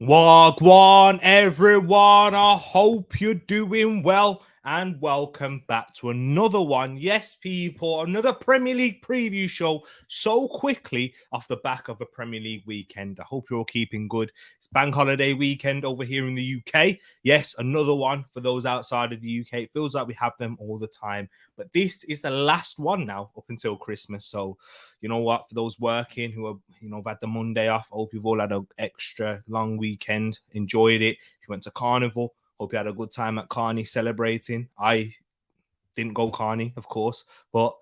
Wagwan, everyone. I hope you're doing well and welcome back to another one. Yes, people, another Premier League preview show so quickly off the back of a Premier League weekend. I hope you're all keeping good. It's bank holiday weekend over here in the UK. Yes, another one for those outside of the UK. It feels like we have them all the time, but this is the last one now up until Christmas. So, you know what, for those working who have had the Monday off, I hope you've all had an extra long weekend, enjoyed it. If you went to Carnival, hope you had a good time at Carney celebrating. I didn't go Carney, of course, but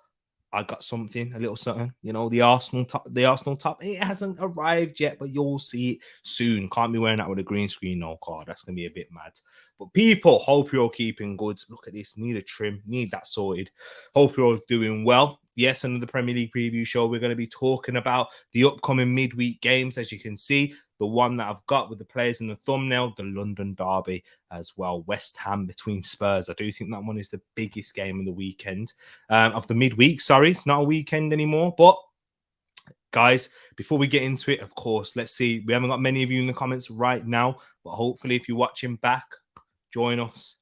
I got something, a little something. The Arsenal top. It hasn't arrived yet, but you'll see it soon. Can't be wearing that with a green screen, no card. That's gonna be a bit mad. But people, hope you're all keeping good. Look at this. Need a trim. Need that sorted. Hope you're all doing well. Yes, another Premier League preview show. We're going to be talking about the upcoming midweek games, as you can see. The one that I've got with the players in the thumbnail, the London derby as well. West Ham between Spurs. I do think that one is the biggest game of the weekend, of the midweek. Sorry, it's not a weekend anymore. But guys, before we get into it, of course, let's see. We haven't got many of you in the comments right now, but hopefully if you're watching back, join us.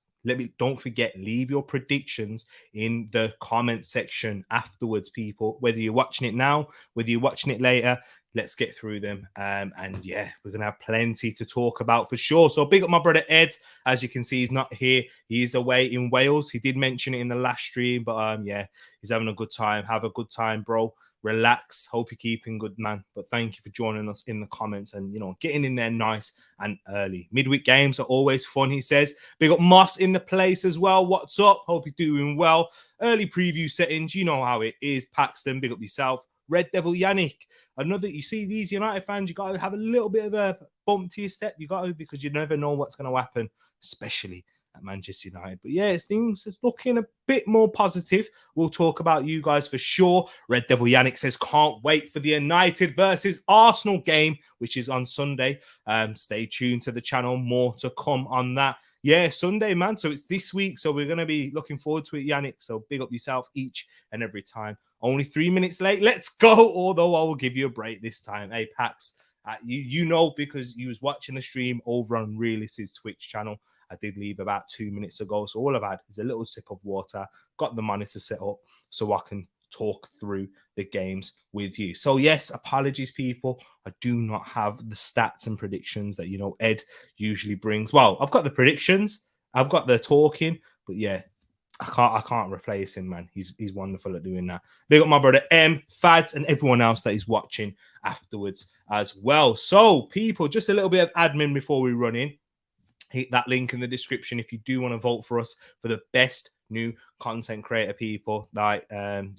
Don't forget, leave your predictions in the comment section afterwards, people. Whether you're watching it now, whether you're watching it later, let's get through them. And yeah, we're going to have plenty to talk about for sure. So big up my brother Ed. As you can see, he's not here. He's away in Wales. He did mention it in the last stream, but yeah, he's having a good time. Have a good time, bro. Relax. Hope you're keeping good, man. But thank you for joining us in the comments and, getting in there nice and early. Midweek games are always fun, he says. Big up Moss in the place as well. What's up? Hope you're doing well. Early preview settings. You know how it is. Paxton, big up yourself. Red Devil Yannick. You see these United fans, you got to have a little bit of a bump to your step. You got to, because you never know what's going to happen, especially at Manchester United. But yeah, things is looking a bit more positive. We'll talk about you guys for sure. Red Devil Yannick says, can't wait for the United versus Arsenal game, which is on Sunday. Stay tuned to the channel. More to come on that. Yeah, Sunday, man. So it's this week. So we're going to be looking forward to it, Yannick. So big up yourself each and every time. Only 3 minutes late. Let's go. Although I will give you a break this time. Hey, Pax, you know, because you was watching the stream over on Realist's Twitch channel. I did leave about 2 minutes ago. So all I've had is a little sip of water, got the monitor set up so I can talk through the games with you. So yes, apologies, people. I do not have the stats and predictions that, Ed usually brings. Well, I've got the predictions. I've got the talking. But yeah, I can't replace him, man. He's wonderful at doing that. Big up my brother M, Fads, and everyone else that is watching afterwards as well. So, people, just a little bit of admin before we run in. Hit that link in the description if you do want to vote for us for the best new content creator, people. I'm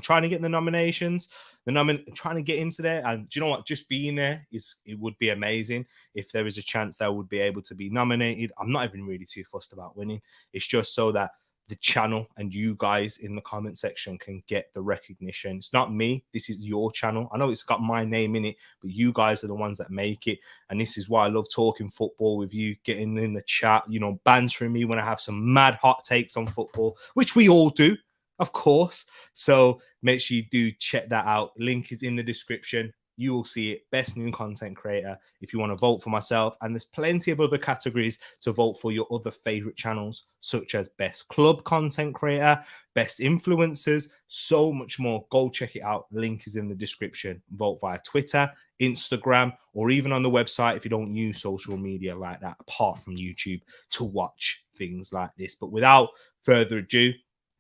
trying to get the nominations. Trying to get into there, and do you know what? Just being there it would be amazing if there is a chance that I would be able to be nominated. I'm not even really too fussed about winning. It's just so that the channel and you guys in the comment section can get the recognition. It's not me. This is your channel. I know it's got my name in it, but you guys are the ones that make it. And this is why I love talking football with you, getting in the chat, bantering me when I have some mad hot takes on football, which we all do, of course. So make sure you do check that out. Link is in the description. You will see it. Best new content creator if you want to vote for myself. And there's plenty of other categories to vote for your other favorite channels, such as best club content creator, best influencers, so much more. Go check it out. Link is in the description. Vote via Twitter, Instagram, or even on the website if you don't use social media like that, apart from YouTube, to watch things like this. But without further ado,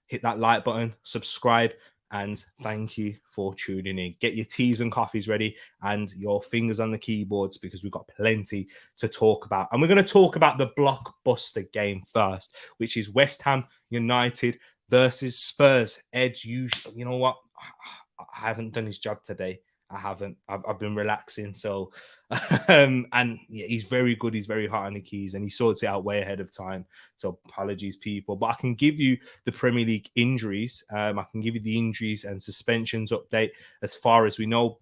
hit that like button, subscribe, and thank you for tuning in. Get your teas and coffees ready and your fingers on the keyboards, because we've got plenty to talk about. And we're going to talk about the blockbuster game first, which is West Ham United versus Spurs. Ed, you know what? I haven't done his job today. I haven't. I've been relaxing. So, and yeah, he's very good. He's very hot on the keys, and he sorts it out way ahead of time. So apologies, people. But I can give you the Premier League injuries. I can give you the injuries and suspensions update as far as we know.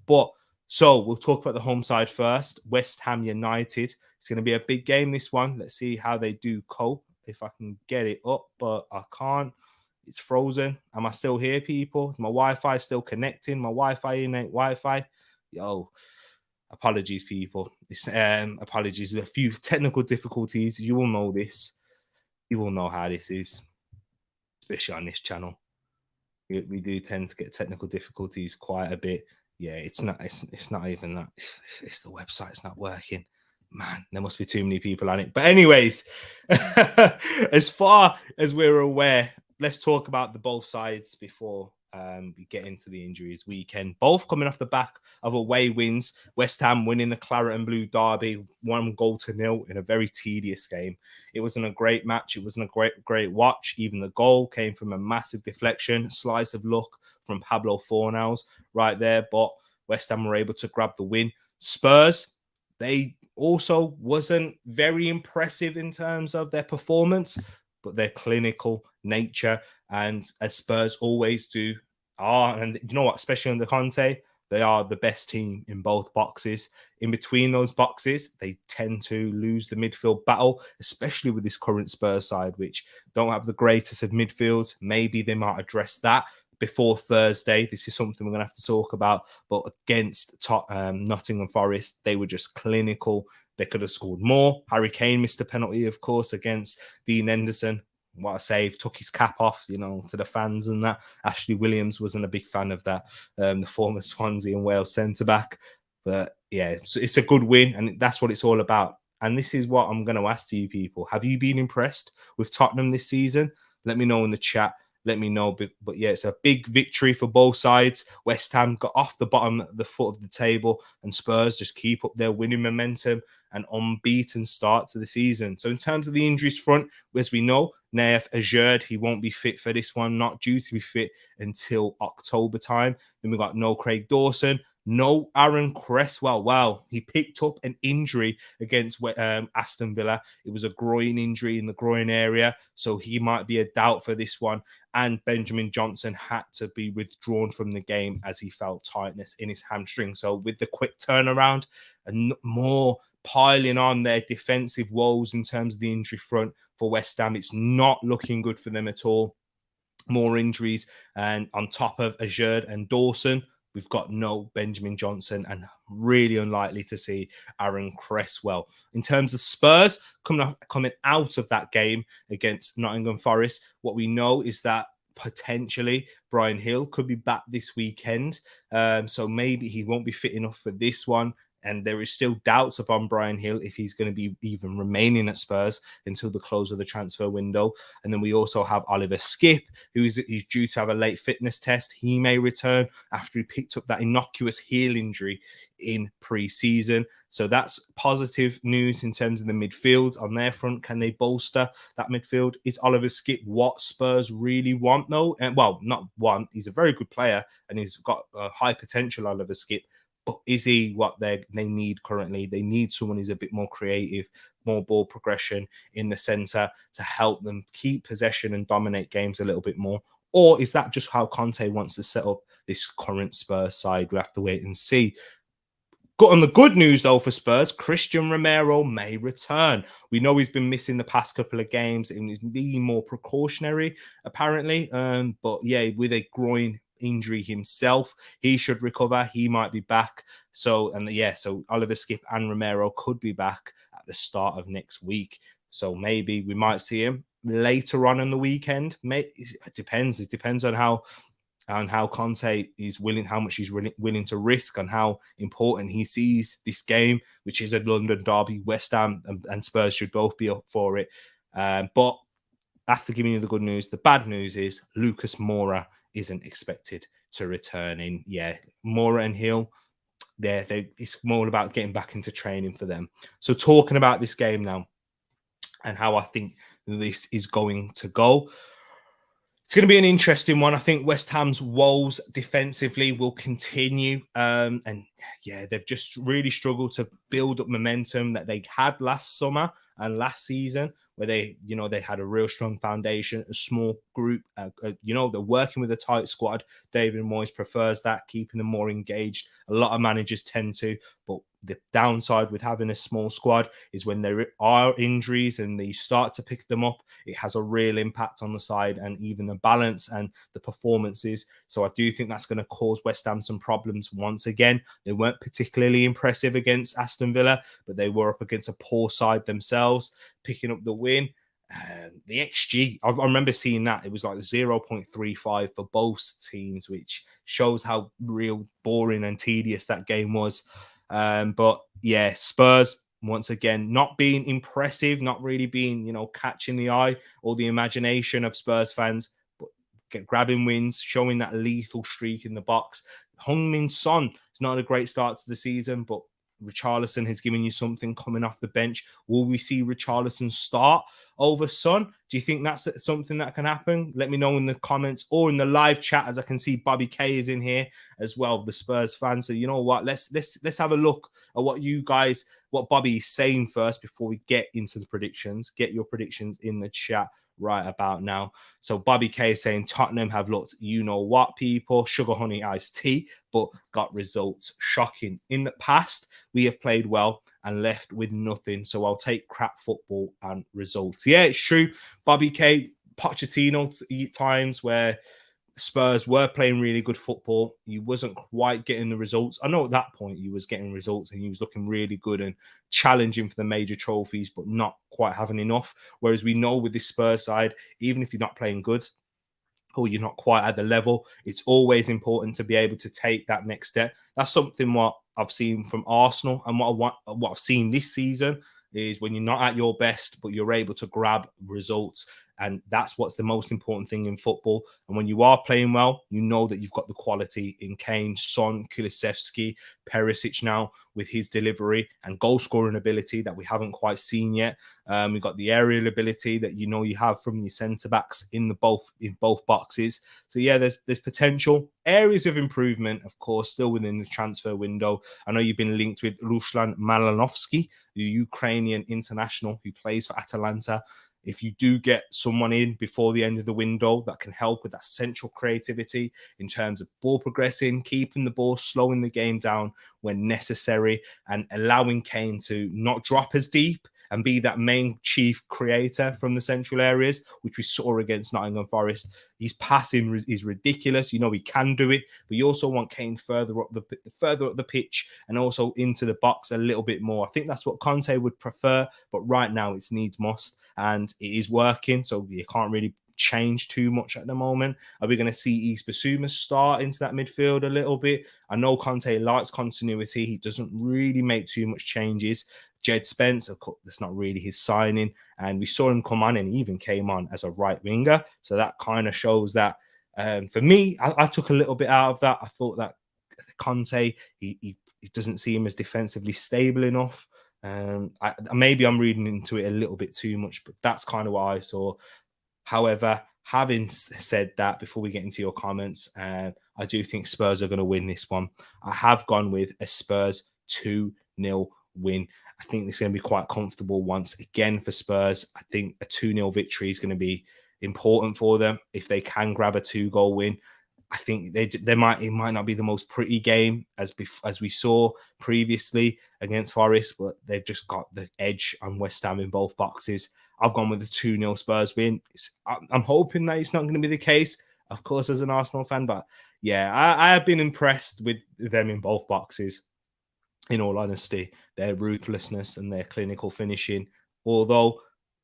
So we'll talk about the home side first. West Ham United. It's going to be a big game, this one. Let's see how they do cope. If I can get it up, but I can't. It's frozen. Am I still here, people? Is my Wi-Fi still connecting? My Wi-Fi ain't Wi-Fi. Yo, Apologies, people. Apologies. There's a few technical difficulties. You will know this. You will know how this is, especially on this channel. We do tend to get technical difficulties quite a bit. Yeah, it's not even that. It's the website. It's not working. Man, there must be too many people on it. But anyways, as far as we're aware, let's talk about the both sides before we get into the injuries weekend. Both coming off the back of away wins. West Ham winning the Claret and Blue derby, 1-0 in a very tedious game. It wasn't a great match. It wasn't a great watch. Even the goal came from a massive deflection, slice of luck from Pablo Fornals right there. But West Ham were able to grab the win. Spurs, they also wasn't very impressive in terms of their performance, but their clinical nature, and as Spurs always do, and you know what, especially under Conte, they are the best team in both boxes. In between those boxes, they tend to lose the midfield battle, especially with this current Spurs side, which don't have the greatest of midfields. Maybe they might address that before Thursday. This is something we're going to have to talk about. But against Nottingham Forest, they were just clinical. They could have scored more. Harry Kane missed a penalty, of course, against Dean Henderson. What a save. Took his cap off, to the fans and that. Ashley Williams wasn't a big fan of that. The former Swansea and Wales centre-back. But yeah, it's a good win, and that's what it's all about. And this is what I'm going to ask to you people. Have you been impressed with Tottenham this season? Let me know in the chat. Let me know. But yeah, it's a big victory for both sides. West Ham got off the foot of the table, and Spurs just keep up their winning momentum and unbeaten start to the season. So in terms of the injuries front, as we know, Naif Ajered, he won't be fit for this one, not due to be fit until October time. Then we got no Craig Dawson, no Aaron Cresswell. Wow, he picked up an injury against Aston Villa. It was a groin injury in the groin area, so he might be a doubt for this one. And Benjamin Johnson had to be withdrawn from the game as he felt tightness in his hamstring. So with the quick turnaround and more piling on their defensive woes in terms of the injury front for West Ham, it's not looking good for them at all. More injuries, and on top of Ajered and Dawson, we've got no Benjamin Johnson, and really unlikely to see Aaron Cresswell. In terms of Spurs, coming out of that game against Nottingham Forest, what we know is that potentially Bryan Hill could be back this weekend. So maybe he won't be fit enough for this one. And there is still doubts upon Bryan Hill if he's going to be even remaining at Spurs until the close of the transfer window. And then we also have Oliver Skipp, he's due to have a late fitness test. He may return after he picked up that innocuous heel injury in pre-season. So that's positive news in terms of the midfield on their front. Can they bolster that midfield? Is Oliver Skipp what Spurs really want, though? Well, not want. He's a very good player and he's got high potential, Oliver Skipp. But is he what they need currently? They need someone who's a bit more creative, more ball progression in the centre to help them keep possession and dominate games a little bit more. Or is that just how Conte wants to set up this current Spurs side? We have to wait and see. On the good news, though, for Spurs, Christian Romero may return. We know he's been missing the past couple of games and he's being more precautionary, apparently. But yeah, with a groin injury himself, he should recover. He might be back. So Oliver Skipp and Romero could be back at the start of next week. So maybe we might see him later on in the weekend. It depends. It depends on how Conte is willing, how much he's willing to risk, and how important he sees this game, which is a London derby. West Ham and Spurs should both be up for it. But after giving you the good news, the bad news is Lucas Moura isn't expected to return in. Yeah, Moura and Hill, it's more about getting back into training for them. So talking about this game now and how I think this is going to go. It's going to be an interesting one. I think West Ham's woes defensively will continue. And yeah, they've just really struggled to build up momentum that they had last summer and last season where they had a real strong foundation, a small group. They're working with a tight squad. David Moyes prefers that, keeping them more engaged. A lot of managers tend to, but the downside with having a small squad is when there are injuries and they start to pick them up, it has a real impact on the side and even the balance and the performances. So I do think that's going to cause West Ham some problems once again. They weren't particularly impressive against Aston Villa, but they were up against a poor side themselves, picking up the win. The XG, I remember seeing that it was like 0.35 for both teams, which shows how real boring and tedious that game was. But yeah, Spurs once again not being impressive, not really being catching the eye or the imagination of Spurs fans, but grabbing wins, showing that lethal streak in the box. Heung-min Son is not a great start to the season, but Richarlison has given you something coming off the bench. Will we see Richarlison start over Son? Do you think that's something that can happen? Let me know in the comments or in the live chat, as I can see Bobby K is in here as well, the Spurs fan. So you know what? Let's have a look at what Bobby is saying first before we get into the predictions. Get your predictions in the chat right about now. So Bobby K is saying Tottenham have looked, people, sugar honey iced tea, but got results. Shocking. In the past, we have played well and left with nothing. So I'll take crap football and results. Yeah, it's true. Bobby K, Pochettino times where Spurs were playing really good football. You wasn't quite getting the results. I know at that point you was getting results and you was looking really good and challenging for the major trophies, but not quite having enough. Whereas we know with this Spurs side, even if you're not playing good or you're not quite at the level, it's always important to be able to take that next step. That's something what I've seen from Arsenal and what I've seen this season is when you're not at your best, but you're able to grab results. And that's what's the most important thing in football. And when you are playing well, you know that you've got the quality in Kane, Son, Kulusevski, Perisic now with his delivery and goal-scoring ability that we haven't quite seen yet. We've got the aerial ability that you have from your centre-backs in both boxes. So yeah, there's potential. Areas of improvement, of course, still within the transfer window. I know you've been linked with Ruslan Malinovsky, the Ukrainian international who plays for Atalanta. If you do get someone in before the end of the window that can help with that central creativity in terms of ball progressing, keeping the ball, slowing the game down when necessary, and allowing Kane to not drop as deep and be that main chief creator from the central areas, which we saw against Nottingham Forest. His passing is ridiculous. He can do it, but you also want Kane further up the pitch and also into the box a little bit more. I think that's what Conte would prefer, but right now it's needs must, and it is working. So you can't really change too much at the moment. Are we going to see East Basuma start into that midfield a little bit? I know Conte likes continuity. He doesn't really make too much changes. Jed Spence, of course, that's not really his signing. And we saw him come on and he even came on as a right winger. So that kind of shows that for me, I took a little bit out of that. I thought that Conte, he doesn't seem as defensively stable enough. Maybe I'm reading into it a little bit too much, but that's kind of what I saw. However, having said that, before we get into your comments, I do think Spurs are going to win this one. I have gone with a Spurs 2-0 win. I think it's going to be quite comfortable once again for Spurs. I think a 2-0 victory is going to be important for them if they can grab a 2-goal win. I think it might not be the most pretty game as we saw previously against Forest, but they've just got the edge on West Ham in both boxes. I've gone with a 2-0 Spurs win. I'm hoping that it's not going to be the case, of course, as an Arsenal fan. But yeah, I have been impressed with them in both boxes. In all honesty, their ruthlessness and their clinical finishing. Although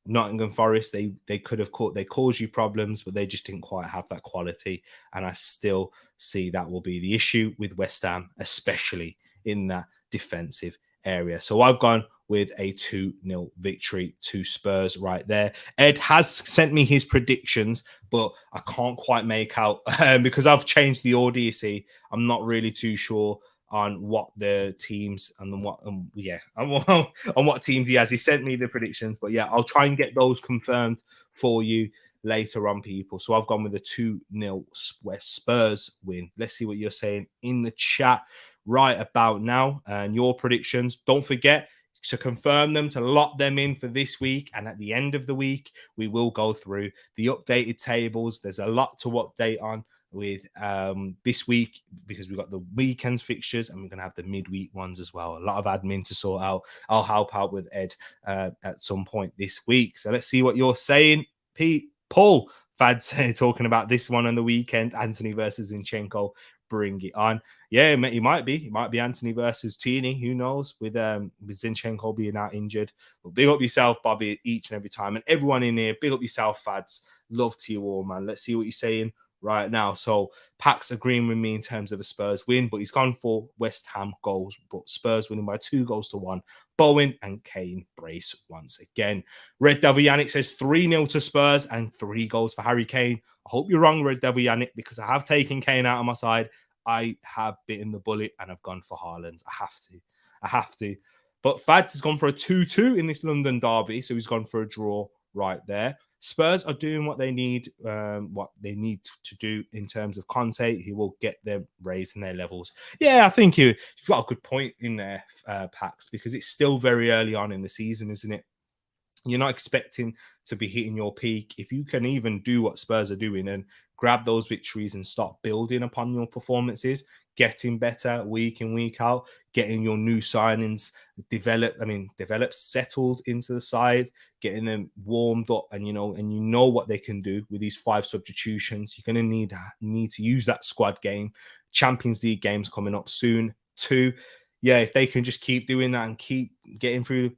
Nottingham Forest, they caused you problems, but they just didn't quite have that quality. And I still see that will be the issue with West Ham, especially in that defensive area. So I've gone with a 2-0 victory to Spurs right there. Ed has sent me his predictions, but I can't quite make out because I've changed the order, you see. I'm not really too sure on what the teams and what on what teams he has. He sent me the predictions, but yeah, I'll try and get those confirmed for you later on, people. So I've gone with a 2-0 Spurs win. Let's see what you're saying in the chat right about now and your predictions. Don't forget, to confirm them, to lock them in for this week. And at the end of the week, we will go through the updated tables. There's a lot to update on with this week because we've got the weekend's fixtures and we're going to have the midweek ones as well. A lot of admin to sort out. I'll help out with Ed at some point this week. So let's see what you're saying, Pete. Paul Fad's talking about this one on the weekend, Anthony versus Zinchenko. Bring it on. Yeah, he might be. It might be Anthony versus Tierney. Who knows? With Zinchenko being out injured. But big up yourself, Bobby, each and every time. And everyone in here, big up yourself, Fads. Love to you all, man. Let's see what you're saying right now. So Pax agreeing with me in terms of a Spurs win, but he's gone for West Ham goals, but Spurs winning by 2-1. Bowen and Kane brace once again. Red Devil Yannick says 3-0 to Spurs and 3 goals for Harry Kane. I hope you're wrong, Red Devil Yannick, because I have taken Kane out of my side. I have bitten the bullet and I've gone for Haaland. I have to. But Fads has gone for a 2-2 in this London derby, so he's gone for a draw right there. Spurs are doing what they need to do in terms of Conte. He will get them raising their levels. Yeah, I think you've got a good point in there, Pax, because it's still very early on in the season, isn't it? You're not expecting to be hitting your peak. If you can even do what Spurs are doing and grab those victories and start building upon your performances, getting better week in, week out, getting your new signings developed, settled into the side, getting them warmed up, and you know what they can do with these 5 substitutions. You're going to need to use that squad game. Champions League games coming up soon too. Yeah, if they can just keep doing that and keep getting through,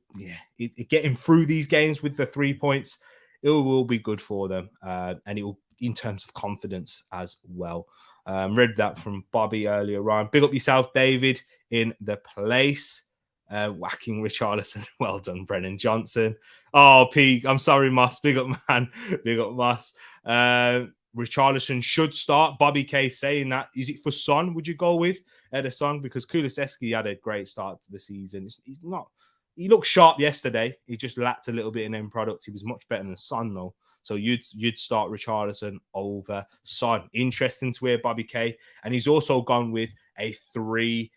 getting through these games with the 3 points, it will be good for them, and it will in terms of confidence as well. Read that from Bobby earlier on. Big up yourself, David, in the place. Whacking Richarlison. Well done, Brennan Johnson. Oh, Pete, I'm sorry, Moss. Big up, man. Big up, Moss. Richarlison should start. Bobby K saying that. Is it for Son? Would you go with Ederson? Because Kulusevski had a great start to the season. He's not. He looked sharp yesterday. He just lacked a little bit in end product. He was much better than Son, though. So you'd start Richarlison over Son. Interesting to hear Bobby K. And he's also gone with a 3-1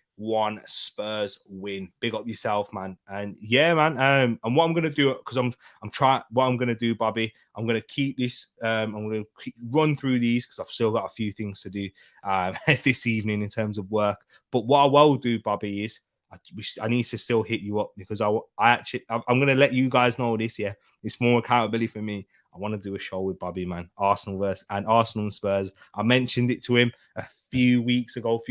Spurs win. Big up yourself, man. And yeah, man. And what I'm gonna do, because I'm trying. What I'm gonna do, Bobby, I'm gonna keep this. I'm gonna run through these because I've still got a few things to do this evening in terms of work. But what I will do, Bobby, is I need to still hit you up because I'm gonna let you guys know this. Yeah, it's more accountability for me. I want to do a show with Bobby, man. Arsenal and Spurs. I mentioned it to him a few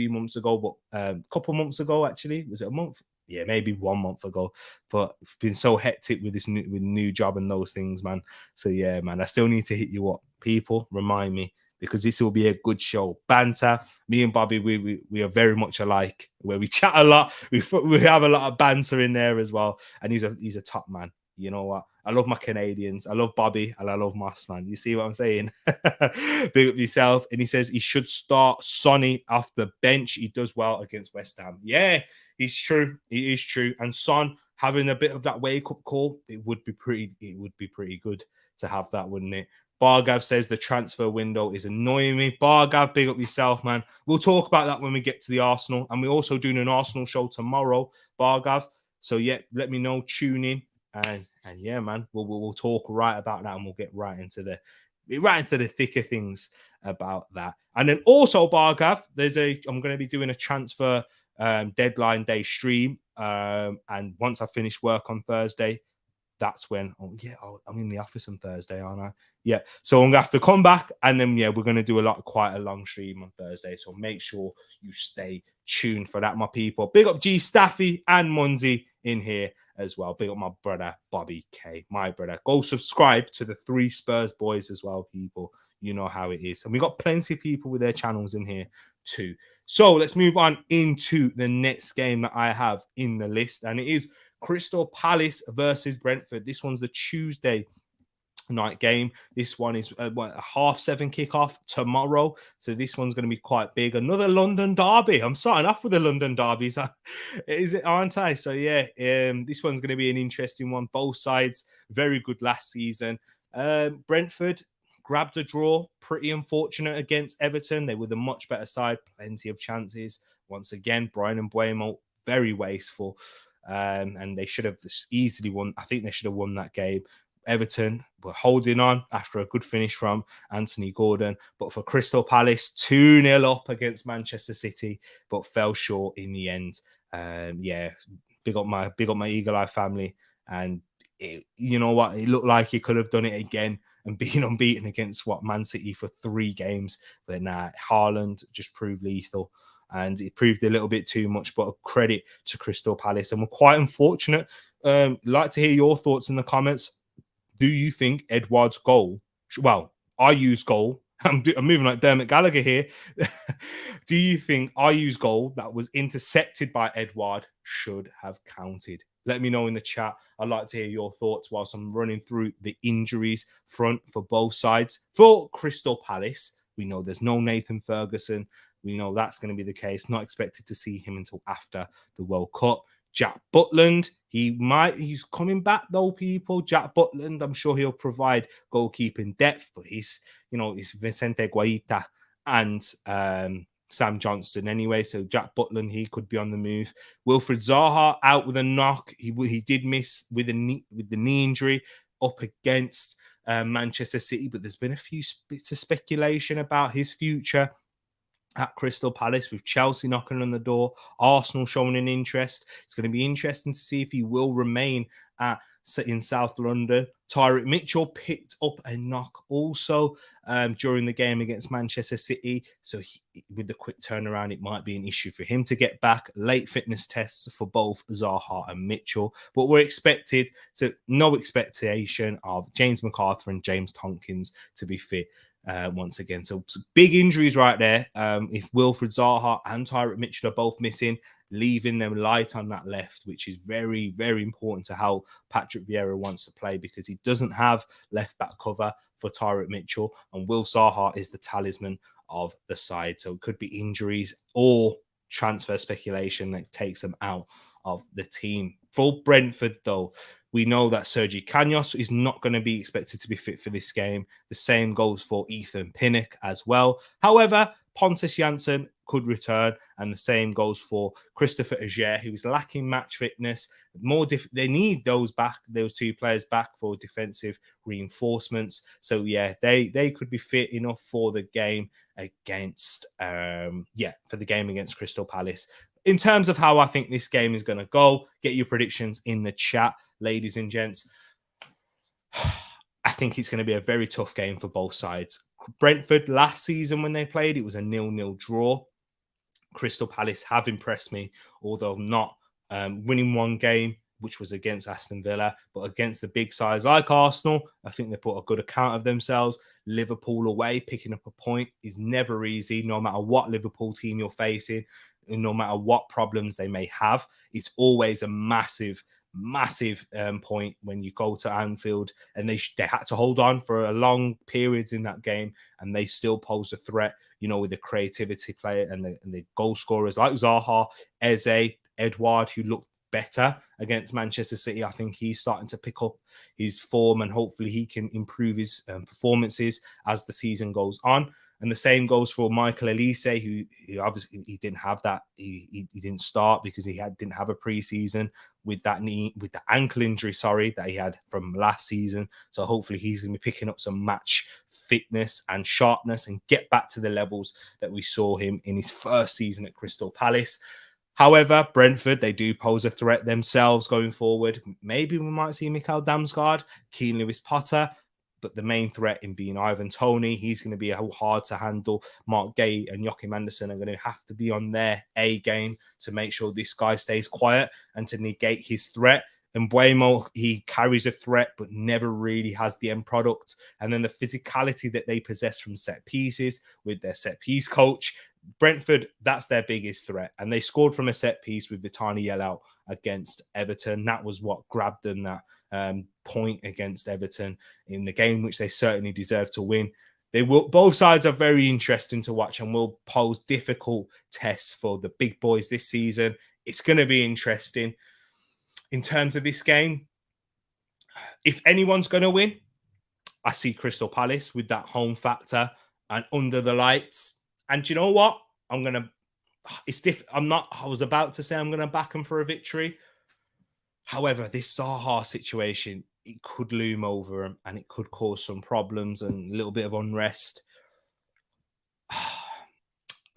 months ago, but a couple months ago, actually. Was it a month? Yeah, maybe 1 month ago. But it's been so hectic with this new job and those things, man. So yeah, man, I still need to hit you up. People, remind me, because this will be a good show. Banter. Me and Bobby, we are very much alike, where we chat a lot. We have a lot of banter in there as well. And he's a top man. You know what? I love my Canadians. I love Bobby and I love Moss, man. You see what I'm saying? Big up yourself. And he says he should start Sonny off the bench. He does well against West Ham. Yeah, he's true. He is true. And Son having a bit of that wake-up call, it would be pretty good to have that, wouldn't it? Bargav says the transfer window is annoying me. Bargav, big up yourself, man. We'll talk about that when we get to the Arsenal. And we're also doing an Arsenal show tomorrow, Bargav. So yeah, let me know. Tune in. And yeah, man, we'll talk right about that, and we'll get right into the thicker things about that. And then also, Bargav, I'm going to be doing a transfer deadline day stream, and once I finish work on Thursday, that's when I'm in the office on Thursday, aren't I? Yeah, so I'm gonna have to come back, and then we're gonna do quite a long stream on Thursday. So make sure you stay tuned for that, my people. Big up G Staffy and Munzi in here as well. Big up my brother Bobby K, my brother. Go subscribe to the 3 Spurs boys as well, people. You know how it is, and we got plenty of people with their channels in here too. So let's move on into the next game that I have in the list, and it is Crystal Palace versus Brentford. This one's the Tuesday night game. This one is a 7:30 kickoff tomorrow. So this one's going to be quite big. Another London derby. I'm starting off with the London derbies. Is it, aren't I? So yeah, this one's going to be an interesting one. Both sides very good last season. Brentford grabbed a draw. Pretty unfortunate against Everton. They were the much better side. Plenty of chances. Once again, Brian and Mbeumo, very wasteful. and they should have easily won. I think they should have won that game. Everton were holding on after a good finish from Anthony Gordon, but for Crystal Palace, 2-0 up against Manchester City, but fell short in the end. Big up my Eagle Eye family, and you know what? It looked like he could have done it again and been unbeaten against Man City for 3 games, but Haaland just proved lethal. And it proved a little bit too much, but a credit to Crystal Palace. And we're quite unfortunate. Like to hear your thoughts in the comments. Do you think Edouard's goal, I use goal. I'm moving like Dermot Gallagher here. Do you think Ayu's goal that was intercepted by Edouard should have counted? Let me know in the chat. I'd like to hear your thoughts whilst I'm running through the injuries front for both sides. For Crystal Palace, we know there's no Nathan Ferguson. We know that's going to be the case. Not expected to see him until after the World Cup. Jack Butland, he's coming back though, people. Jack Butland, I'm sure he'll provide goalkeeping depth, but it's Vicente Guaita and Sam Johnston anyway. So Jack Butland, he could be on the move. Wilfred Zaha out with a knock. He did miss with the knee injury up against Manchester City, but there's been a few bits of speculation about his future at Crystal Palace, with Chelsea knocking on the door, Arsenal showing an interest. It's going to be interesting to see if he will remain in South London. Tyreek Mitchell picked up a knock also during the game against Manchester City. So with the quick turnaround, it might be an issue for him to get back. Late fitness tests for both Zaha and Mitchell. But we're no expectation of James McArthur and James Tompkins to be fit once again. So big injuries right there. If Wilfred Zaha and Tyreek Mitchell are both missing, leaving them light on that left, which is very, very important to how Patrick Vieira wants to play, because he doesn't have left back cover for Tyreek Mitchell, and Will Zaha is the talisman of the side. So it could be injuries or transfer speculation that takes them out of the team. For Brentford, though, we know that Sergi Canos is not going to be expected to be fit for this game. The same goes for Ethan Pinnock as well. However, Pontus Jansson could return, and the same goes for Christopher Ager, who is lacking match fitness. They need those 2 players back for defensive reinforcements. So yeah, they could be fit enough for the game against Crystal Palace. In terms of how I think this game is going to go, get your predictions in the chat, ladies and gents. I think it's going to be a very tough game for both sides. Brentford last season when they played, it was a 0-0 draw. Crystal Palace have impressed me, although not winning one game, which was against Aston Villa, but against the big sides like Arsenal, I think they put a good account of themselves. Liverpool away, picking up a point is never easy, no matter what Liverpool team you're facing, and no matter what problems they may have. It's always a massive point when you go to Anfield, and they had to hold on for a long periods in that game, and they still pose a threat, with the creativity player and the goal scorers like Zaha, Eze, Edouard, who looked better against Manchester City. I think he's starting to pick up his form, and hopefully he can improve his performances as the season goes on. And the same goes for Michael Elise, who obviously he didn't have that. He didn't start because he didn't have a preseason with the ankle injury, that he had from last season. So hopefully he's going to be picking up some match fitness and sharpness and get back to the levels that we saw him in his first season at Crystal Palace. However, Brentford, they do pose a threat themselves going forward. Maybe we might see Mikael Damsgaard, Keane Lewis-Potter, but the main threat in being Ivan Toney, he's going to be hard to handle. Mark Gay and Joachim Andersen are going to have to be on their A game to make sure this guy stays quiet and to negate his threat. And Buemo, he carries a threat, but never really has the end product. And then the physicality that they possess from set pieces with their set piece coach. Brentford, that's their biggest threat. And they scored from a set piece with Vitani Yellow against Everton. That was what grabbed them that point against Everton in the game, which they certainly deserve to win. Both sides are very interesting to watch and will pose difficult tests for the big boys this season. It's going to be interesting. In terms of this game, if anyone's going to win, I see Crystal Palace with that home factor and under the lights. And you know what? I was about to say I'm going to back them for a victory, However, this Zaha situation, it could loom over him and it could cause some problems and a little bit of unrest.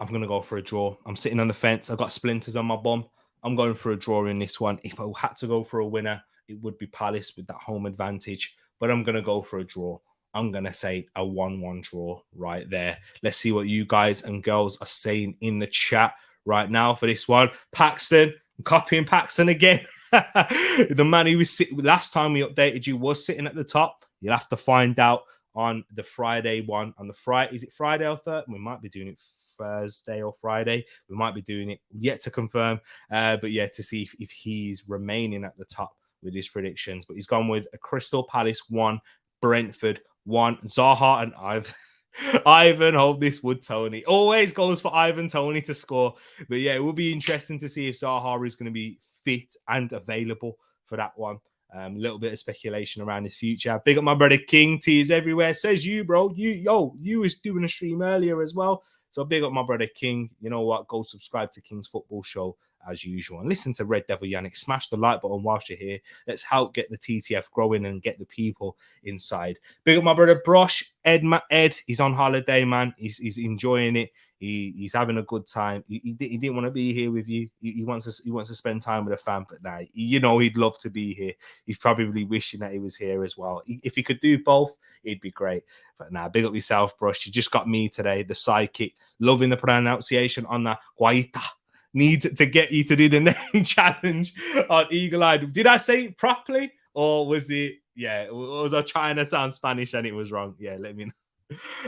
I'm going to go for a draw. I'm sitting on the fence. I've got splinters on my bum. I'm going for a draw in this one. If I had to go for a winner, it would be Palace with that home advantage. But I'm going to go for a draw. I'm going to say a 1-1 draw right there. Let's see what you guys and girls are saying in the chat right now for this one. Paxton, I'm copying Paxton again. The man who was sitting last time we updated you was sitting at the top. You'll have to find out on the Friday one. On the Friday, is it Friday or Thursday? We might be doing it Thursday or Friday. We might be doing it, yet to confirm. But yeah, to see if he's remaining at the top with his predictions. But he's gone with a Crystal Palace 1, Brentford 1, Zaha and Ivan. Hold this wood, Tony. Always goes for Ivan Toney to score. But yeah, it will be interesting to see if Zaha is going to be fit and available for that one. A little bit of speculation around his future. Big up my brother King. Tears everywhere. Says you, bro. You was doing a stream earlier as well. So big up my brother King. You know what? Go subscribe to King's Football Show as usual. And listen to Red Devil Yannick. Smash the like button whilst you're here. Let's help get the TTF growing and get the people inside. Big up my brother Brosh. Ed, he's on holiday, man. He's enjoying it. He's having a good time. He didn't want to be here with you. He wants to spend time with a fan, but now you know he'd love to be here. He's probably wishing that he was here as well. If he could do both, it'd be great. But now, big up yourself, Brush. You just got me today, the sidekick. Loving the pronunciation on that Guaita. Need to get you to do the name challenge on Eagle Eye. Did I say it properly, or was it? Yeah, was I trying to sound Spanish and it was wrong? Yeah, let me know.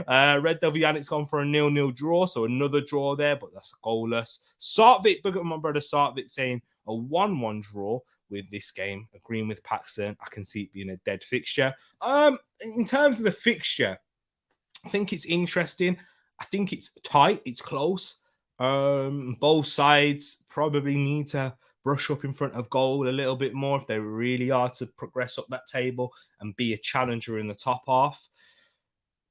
Red Devil Yannick's gone for a 0-0 draw, so another draw there, but that's goalless. Sartvik, big up my brother Sartvik, saying a 1-1 draw with this game. Agreeing with Paxton, I can see it being a dead fixture. In terms of the fixture, I think it's interesting. I think it's tight. It's close. Both sides probably need to brush up in front of goal a little bit more if they really are to progress up that table and be a challenger in the top half.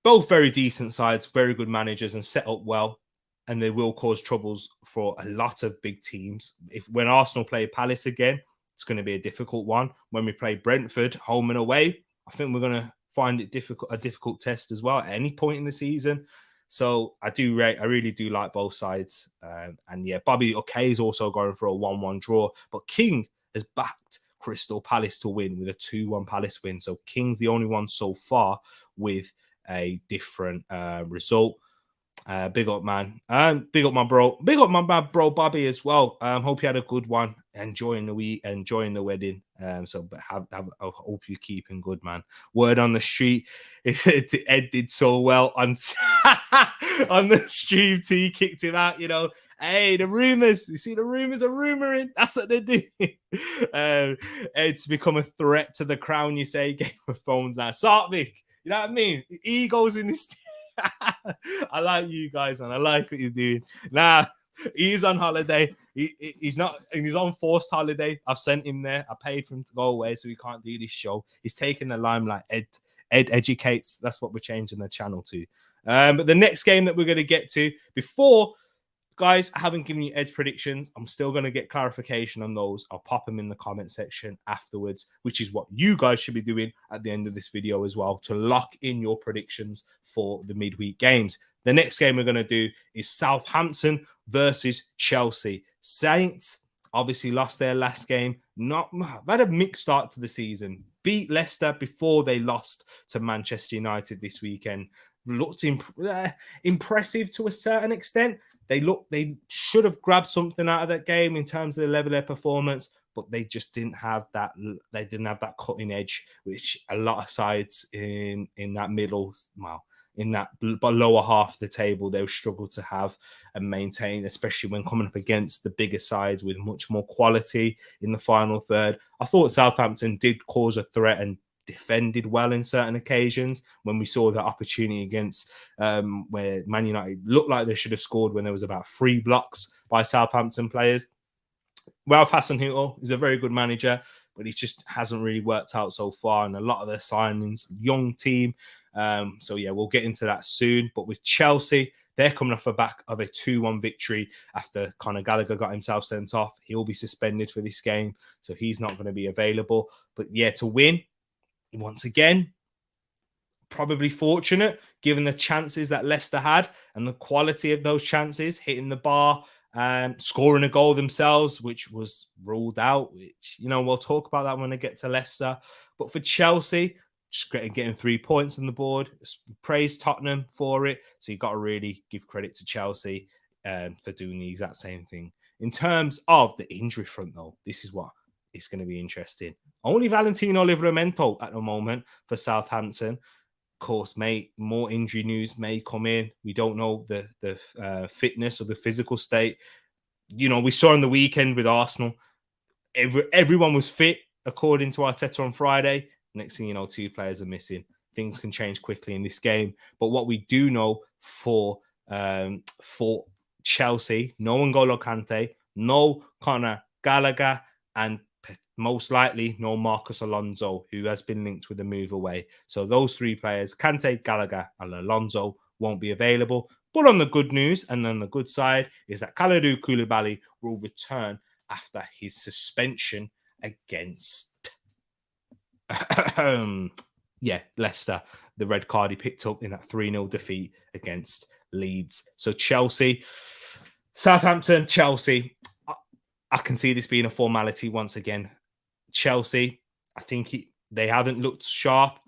Both very decent sides, very good managers and set up well. And they will cause troubles for a lot of big teams. When Arsenal play Palace again, it's going to be a difficult one. When we play Brentford, home and away, I think we're going to find it a difficult test as well at any point in the season. So I really do like both sides. And yeah, Bobby Okay is also going for a 1-1 draw. But King has backed Crystal Palace to win with a 2-1 Palace win. So King's the only one so far with a different result. Big up, man. Big up my bro. Big up my bro Bobby as well. Hope you had a good one. Enjoying the wedding. But I hope you're keeping good, man. Word on the street, Ed did so well on on the stream. He kicked him out. You know, hey, the rumors. You see, the rumors are rumoring. That's what they're doing. Ed's become a threat to the crown. You say, Game of Thrones now. Sartvik. You know what I mean? Egos in this. I like you guys, and I like what you're doing. Nah, he's on holiday. He's not, and he's on forced holiday. I've sent him there. I paid for him to go away, so he can't do this show. He's taking the limelight. Ed educates. That's what we're changing the channel to. But the next game that we're going to get to before. Guys, I haven't given you Ed's predictions. I'm still going to get clarification on those. I'll pop them in the comment section afterwards, which is what you guys should be doing at the end of this video as well, to lock in your predictions for the midweek games. The next game we're going to do is Southampton versus Chelsea. Saints obviously lost their last game. Had a mixed start to the season. Beat Leicester before they lost to Manchester United this weekend. Looked impressive to a certain extent. They should have grabbed something out of that game in terms of the level of their performance, but they just didn't have that. They didn't have that cutting edge, which a lot of sides in that middle, in that lower half of the table, they'll struggle to have and maintain, especially when coming up against the bigger sides with much more quality in the final third. I thought Southampton did cause a threat and defended well in certain occasions when we saw the opportunity against where Man United looked like they should have scored when there was about 3 blocks by Southampton players. Ralph Hasenhüttl is a very good manager, but he just hasn't really worked out so far. And a lot of their signings, young team. So yeah, we'll get into that soon. But with Chelsea, They're coming off the back of a 2-1 victory after Conor Gallagher got himself sent off. He'll be suspended for this game, so he's not going to be available. But yeah, to win, once again, probably fortunate given the chances that Leicester had and the quality of those chances, hitting the bar and scoring a goal themselves, which was ruled out, which, we'll talk about that when I get to Leicester. But for Chelsea, just getting 3 points on the board. Praise Tottenham for it. So you've got to really give credit to Chelsea for doing the exact same thing. In terms of the injury front, though, this is what is going to be interesting. Only Valentino Livramento at the moment for Southampton. Of course, more injury news may come in. We don't know the fitness or the physical state. We saw on the weekend with Arsenal, everyone was fit according to Arteta on Friday. Next thing you know, 2 players are missing. Things can change quickly in this game. But what we do know for Chelsea, no N'Golo Kante, no Conor Gallagher, and most likely no Marcus Alonso, who has been linked with a move away. So those 3 players, Kante, Gallagher, and Alonso, won't be available. But on the good news and on the good side is that Kalidou Koulibaly will return after his suspension against Leicester. The red card he picked up in that 3-0 defeat against Leeds. So Southampton, Chelsea, I can see this being a formality once again. Chelsea, I think they haven't looked sharp.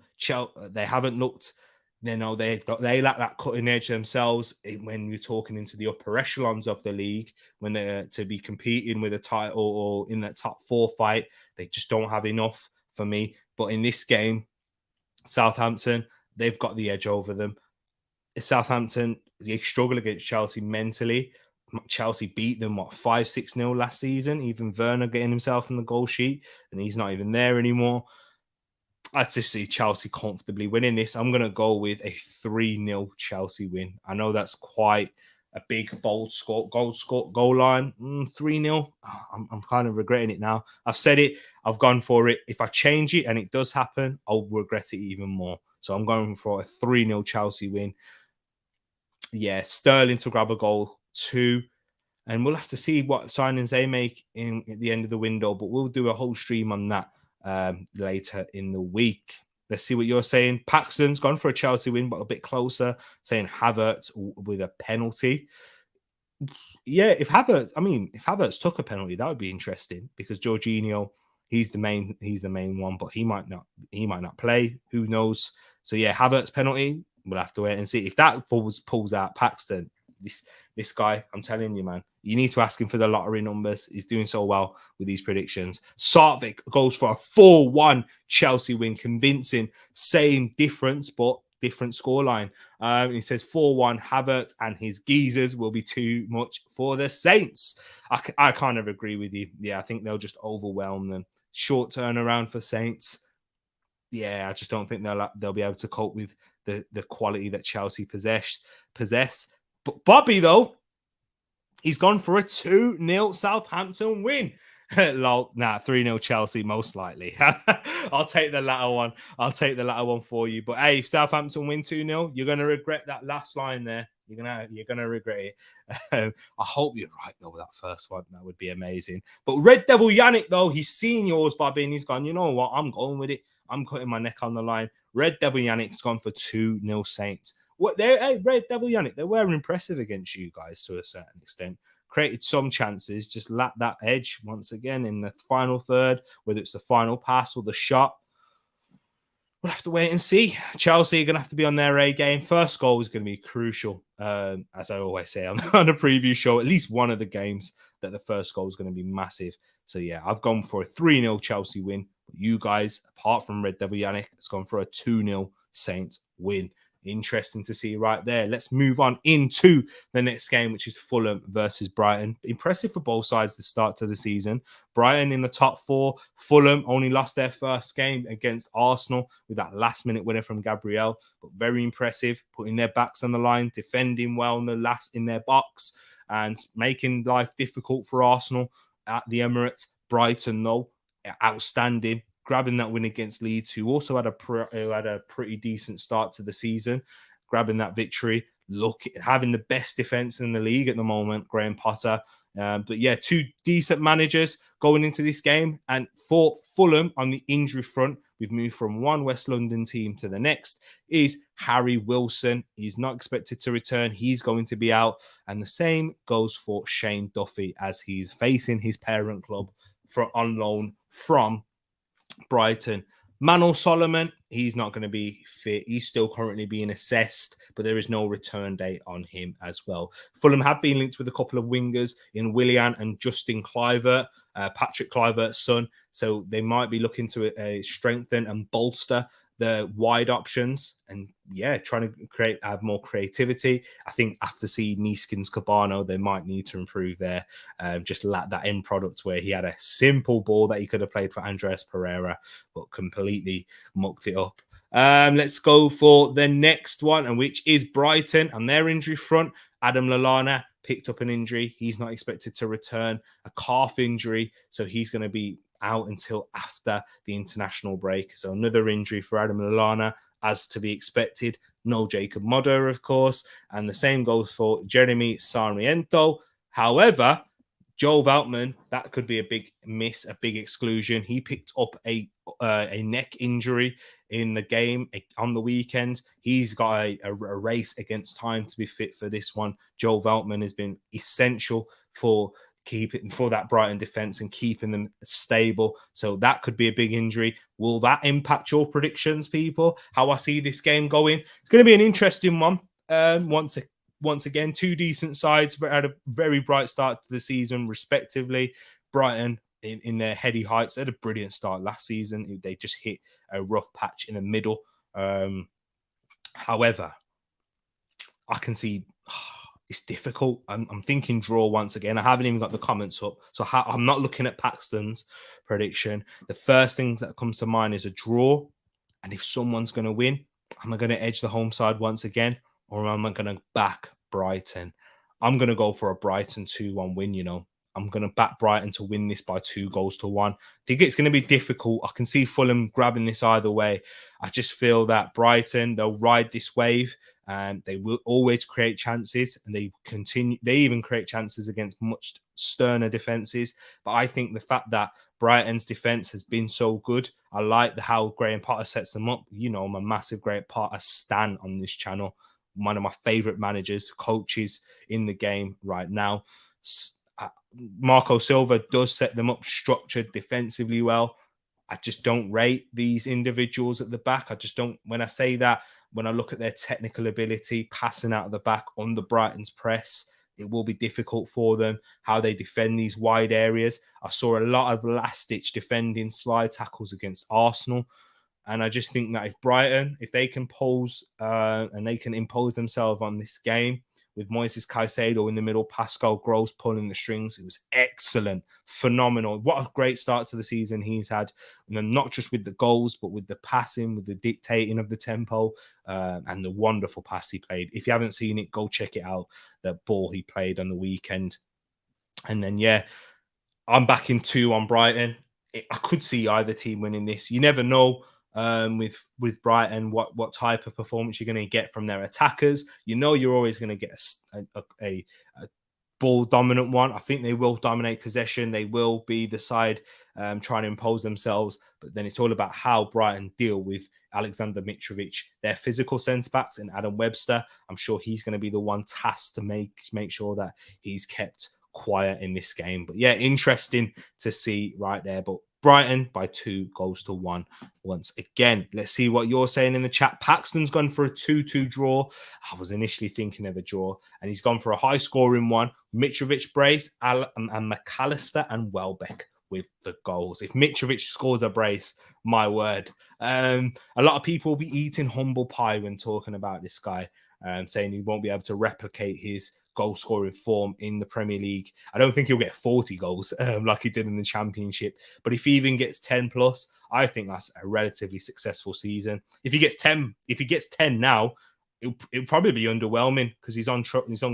They haven't looked, they lack that cutting edge themselves when you're talking into the upper echelons of the league, when they're to be competing with a title or in that top 4 fight. They just don't have enough for me. But in this game, Southampton, they've got the edge over them. Southampton, they struggle against Chelsea mentally. Chelsea beat them, 5-6-0 last season. Even Werner getting himself in the goal sheet, and he's not even there anymore. I just see Chelsea comfortably winning this. I'm going to go with a 3-0 Chelsea win. I know that's quite a big, bold goal line. 3-0. I'm kind of regretting it now. I've said it. I've gone for it. If I change it and it does happen, I'll regret it even more. So I'm going for a 3-0 Chelsea win. Yeah, Sterling to grab a goal, 2. And we'll have to see what signings they make at the end of the window. But we'll do a whole stream on that later in the week. Let's see what you're saying. Paxton's gone for a Chelsea win, but a bit closer, saying Havertz with a penalty. Yeah, if Havertz took a penalty, that would be interesting because Jorginho, he's the main one, but he might not play. Who knows? So yeah, Havertz penalty. We'll have to wait and see. If that pulls out Paxton, this guy, I'm telling you, man, you need to ask him for the lottery numbers. He's doing so well with these predictions. Sartvik goes for a 4-1 Chelsea win, convincing. Same difference, but different scoreline. He says 4-1. Havertz and his geezers will be too much for the Saints. I kind of agree with you. Yeah, I think they'll just overwhelm them. Short turnaround for Saints. Yeah, I just don't think they'll be able to cope with the quality that Chelsea possess. But Bobby, though, he's gone for a 2-0 Southampton win. Lol, 3-0 Chelsea, most likely. I'll take the latter one. I'll take the latter one for you. But hey, if Southampton win 2-0, you're going to regret that last line there. You're gonna regret it. I hope you're right, though, with that first one. That would be amazing. But Red Devil Yannick, though, he's seen yours, Bobby, and he's gone, you know what? I'm going with it. I'm cutting my neck on the line. Red Devil Yannick's gone for 2-0 Saints. Red Devil Yannick, they were impressive against you guys to a certain extent. Created some chances, just lacked that edge once again in the final third, whether it's the final pass or the shot. We'll have to wait and see. Chelsea are going to have to be on their A game. First goal is going to be crucial, as I always say on the preview show. At least one of the games that the first goal is going to be massive. So yeah, I've gone for a 3-0 Chelsea win. But you guys, apart from Red Devil Yannick, has gone for a 2-0 Saints win. Interesting to see right there. Let's move on into the next game, which is Fulham versus Brighton. Impressive for both sides to start to the season. Brighton in the top 4. Fulham only lost their first game against Arsenal with that last-minute winner from Gabriel, but very impressive, putting their backs on the line, defending well in their box, and making life difficult for Arsenal at the Emirates. Brighton, though, outstanding, grabbing that win against Leeds, who also had a pretty decent start to the season, grabbing that victory. having the best defense in the league at the moment, Graham Potter. But yeah, two decent managers going into this game. And for Fulham on the injury front, we've moved from one West London team to the next, is Harry Wilson. He's not expected to return. He's going to be out. And the same goes for Shane Duffy as he's facing his parent club on loan from Brighton. Manor Solomon, he's not going to be fit. He's still currently being assessed, but there is no return date on him as well. Fulham have been linked with a couple of wingers in Willian and Justin Kluivert, Patrick Kluivert's son. So they might be looking to strengthen and bolster the wide options and trying to have more creativity. I think after seeing Neeskens Cabano, they might need to improve there. Just lack that end product where he had a simple ball that he could have played for Andreas Pereira, but completely mucked it up. Let's go for the next one, and which is Brighton on their injury front. Adam Lallana picked up an injury. He's not expected to return, a calf injury, so he's going to be out until after the international break. So another injury for Adam Lallana, as to be expected. No Jacob Modder, of course, and the same goes for Jeremy Sarmiento. However, Joel Veltman, that could be a big miss, a big exclusion. He picked up a neck injury in the game on the weekend. He's got a race against time to be fit for this one. Joel Veltman has been essential for that Brighton defense and keeping them stable. So that could be a big injury. Will that impact your predictions, people? How I see this game going? It's going to be an interesting one. Once again, two decent sides had a very bright start to the season, respectively. Brighton in their heady heights, they had a brilliant start last season. They just hit a rough patch in the middle. However, I can see it's difficult. I'm thinking draw once again. I haven't even got the comments up, so I'm not looking at Paxton's prediction. The first thing that comes to mind is a draw, and if someone's going to win, am I going to edge the home side once again, or am I going to back Brighton? I'm going to go for a Brighton 2-1 win, I'm going to back Brighton to win this by 2-1. I think it's going to be difficult. I can see Fulham grabbing this either way. I just feel that Brighton, they'll ride this wave and they will always create chances, and they even create chances against much sterner defenses. But I think the fact that Brighton's defense has been so good, I like how Graham Potter sets them up. I'm a massive Graham Potter stan on this channel. One of my favorite managers, coaches in the game right now. Marco Silva does set them up structured defensively well. I just don't rate these individuals at the back. I just don't. When I say that, when I look at their technical ability, passing out of the back under Brighton's press, it will be difficult for them, how they defend these wide areas. I saw a lot of last-ditch defending slide tackles against Arsenal. And I just think that if Brighton, if they can pose and they can impose themselves on this game with Moises Caicedo in the middle, Pascal Gross pulling the strings, it was excellent, phenomenal. What a great start to the season he's had, not just with the goals, but with the passing, with the dictating of the tempo, and the wonderful pass he played. If you haven't seen it, go check it out, the ball he played on the weekend. And then, I'm backing 2 on Brighton. I could see either team winning this. You never know. With Brighton, what type of performance you're going to get from their attackers. You're always going to get a ball dominant one. I think they will dominate possession. They will be the side trying to impose themselves. But then it's all about how Brighton deal with Alexander Mitrovic, their physical centre-backs, and Adam Webster. I'm sure he's going to be the one tasked to make sure that he's kept quiet in this game. But interesting to see right there. But Brighton by 2-1 once again. Let's see what you're saying in the chat. Paxton's gone for a 2-2 draw. I was initially thinking of a draw, and he's gone for a high-scoring one. Mitrovic brace, and McAllister and Welbeck with the goals. If Mitrovic scores a brace, my word. A lot of people will be eating humble pie when talking about this guy, saying he won't be able to replicate his goal-scoring form in the Premier League. I don't think he'll get 40 goals like he did in the Championship. But if he even gets 10 plus, I think that's a relatively successful season. If he gets 10 now, it'll probably be underwhelming because he's on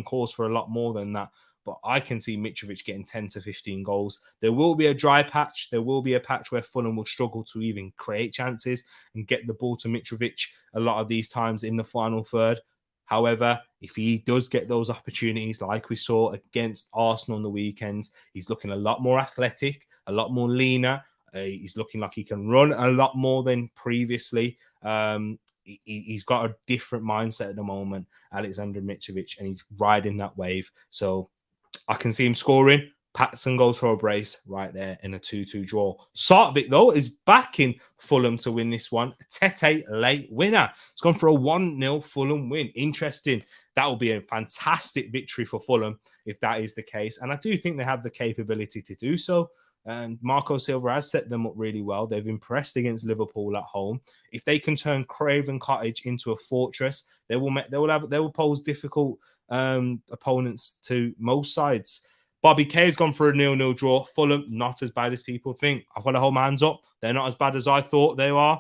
course for a lot more than that. But I can see Mitrovic getting 10 to 15 goals. There will be a dry patch. There will be a patch where Fulham will struggle to even create chances and get the ball to Mitrovic a lot of these times in the final third. However, if he does get those opportunities like we saw against Arsenal on the weekend, he's looking a lot more athletic, a lot more leaner. He's looking like he can run a lot more than previously. He's got a different mindset at the moment, Alexander Mitrovic, and he's riding that wave. So I can see him scoring. Patson goes for a brace right there in a 2-2 draw. Sartvic, though, is backing Fulham to win this one. Tete late winner. It's gone for a 1-0 Fulham win. Interesting. That will be a fantastic victory for Fulham if that is the case. And I do think they have the capability to do so. And Marco Silva has set them up really well. They've impressed against Liverpool at home. If they can turn Craven Cottage into a fortress, they will pose difficult opponents to most sides. Bobby K has gone for a 0-0 draw. Fulham, not as bad as people think. I've got to hold my hands up. They're not as bad as I thought they were.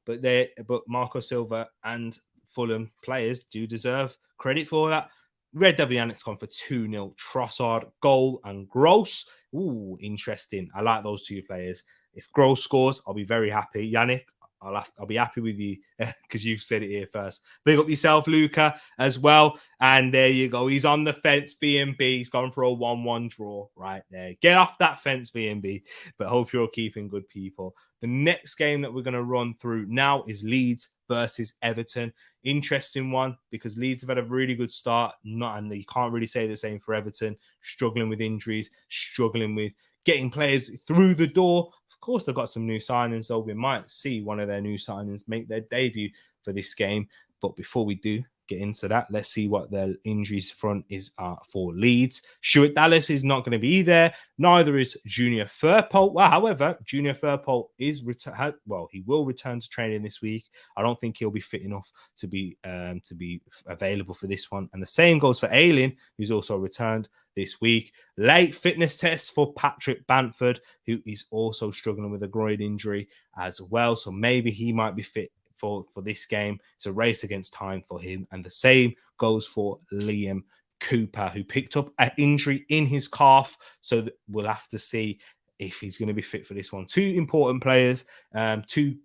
But Marco Silva and Fulham players do deserve credit for that. Red Devil Yannick's gone for 2-0. Trossard, goal, and Gross. Ooh, interesting. I like those two players. If Gross scores, I'll be very happy. Yannick, I'll be happy with you because you've said it here first. Big up yourself, Luca, as well. And there you go. He's on the fence, B&B. He's gone for a 1-1 draw right there. Get off that fence, B&B. But hope you're keeping good, people. The next game that we're going to run through now is Leeds versus Everton. Interesting one because Leeds have had a really good start. And you can't really say the same for Everton. Struggling with injuries, struggling with getting players through the door. Of course, they've got some new signings, so we might see one of their new signings make their debut for this game. But before we do get into that, let's see what their injuries front is for Leeds. Stuart Dallas is not going to be there. Neither is Junior Firpo. Well, however, Junior Firpo is he will return to training this week. I don't think he'll be fit enough to be available for this one. And the same goes for Ayling, who's also returned this week. Late fitness test for Patrick Bamford, who is also struggling with a groin injury as well. So maybe he might be fit for this game. It's a race against time for him. And the same goes for Liam Cooper, who picked up an injury in his calf. So we'll have to see if he's going to be fit for this one. Two important players, two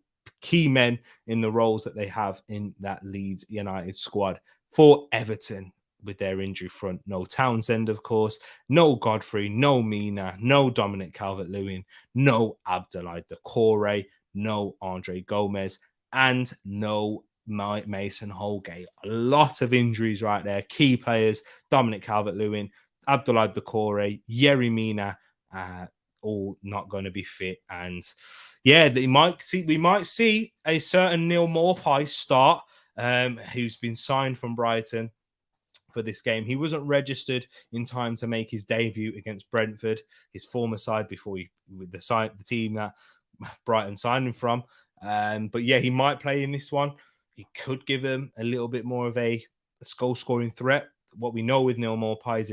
key men in the roles that they have in that Leeds United squad. For Everton, with their injury front, no Townsend, of course, no Godfrey, no Mina, no Dominic Calvert-Lewin, no Abdoulaye Doucouré, no Andre Gomez, and no Mason Holgate. A lot of injuries right there. Key players, Dominic Calvert-Lewin, Abdoulaye Doucouré, Yerry Mina, all not going to be fit. And yeah, we might see a certain Neil Maupay start, who's been signed from Brighton for this game. He wasn't registered in time to make his debut against Brentford, his former side before the team that Brighton signed him from. But yeah, he might play in this one. He could give him a little bit more of a goal-scoring threat. What we know with Neil Maupay is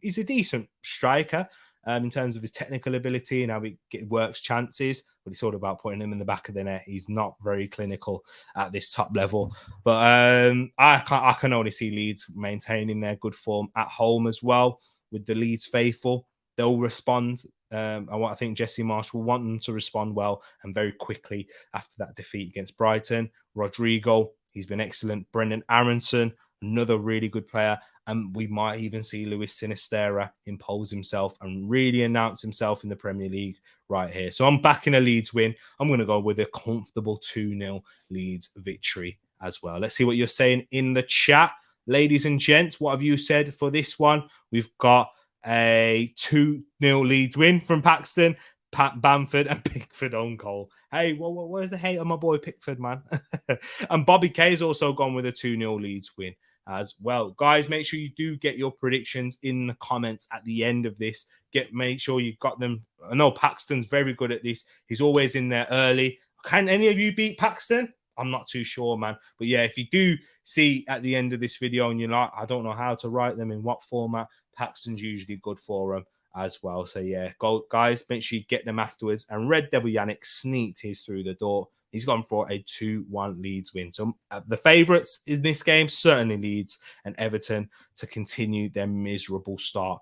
he's a decent striker in terms of his technical ability and how he works chances, but it's all about putting him in the back of the net. He's not very clinical at this top level. But I can only see Leeds maintaining their good form at home as well with the Leeds faithful. They'll respond. I think Jesse Marsh will want them to respond well and very quickly after that defeat against Brighton. Rodrigo, he's been excellent. Brendan Aronson, another really good player. And we might even see Luis Sinisterra impose himself and really announce himself in the Premier League right here. So I'm backing a Leeds win. I'm going to go with a comfortable 2-0 Leeds victory as well. Let's see what you're saying in the chat. Ladies and gents, what have you said for this one? We've got a 2-0 Leeds win from Paxton, Pat Bamford, and Pickford on goal. Hey, where's the hate on my boy Pickford, man? And Bobby K's also gone with a 2-0 Leeds win as well. Guys, make sure you do get your predictions in the comments at the end of this. Make sure you've got them. I know Paxton's very good at this. He's always in there early. Can any of you beat Paxton? I'm not too sure, man. But yeah, if you do see at the end of this video and you're like, I don't know how to write them in what format, Paxton's usually good for them as well. So yeah, go guys, make sure you get them afterwards. And Red Devil Yannick sneaked his through the door. He's gone for a 2-1 Leeds win. So the favourites in this game, certainly Leeds and Everton to continue their miserable start.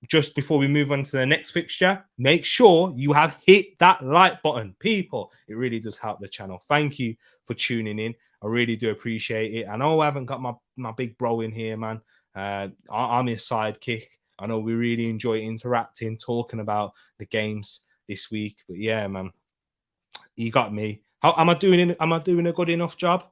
Just before we move on to the next fixture, make sure you have hit that like button. People, it really does help the channel. Thank you for tuning in. I really do appreciate it. I know I haven't got my big bro in here, man. I'm his sidekick. I know we really enjoy interacting, talking about the games this week. But yeah, man, you got me. How am I doing? Am I doing a good enough job?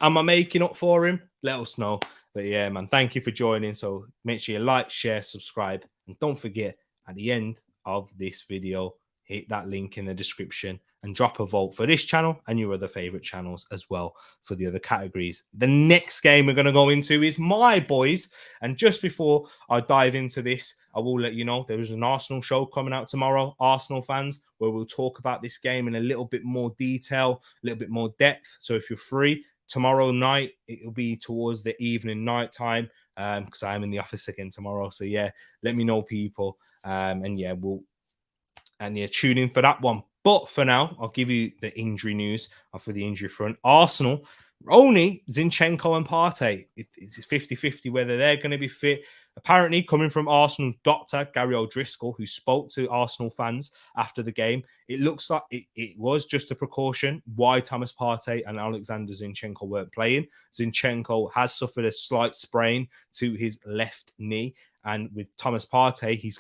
Am I making up for him? Let us know. But yeah, man, thank you for joining. So make sure you like, share, subscribe, and don't forget at the end of this video, hit that link in the description and drop a vote for this channel and your other favorite channels as well for the other categories. The next game we're going to go into is my boys. And just before I dive into this, I will let you know there is an Arsenal show coming out tomorrow, Arsenal fans, where we'll talk about this game in a little bit more detail, a little bit more depth. So if you're free tomorrow night, it'll be towards the evening night time because I'm in the office again tomorrow. So yeah, let me know, people. And yeah, tune in for that one. But for now, I'll give you the injury news for the injury front. Arsenal, only Zinchenko and Partey. It's 50-50 whether they're going to be fit. Apparently, coming from Arsenal's doctor, Gary O'Driscoll, who spoke to Arsenal fans after the game, it looks like it was just a precaution why Thomas Partey and Alexander Zinchenko weren't playing. Zinchenko has suffered a slight sprain to his left knee. And with Thomas Partey, he's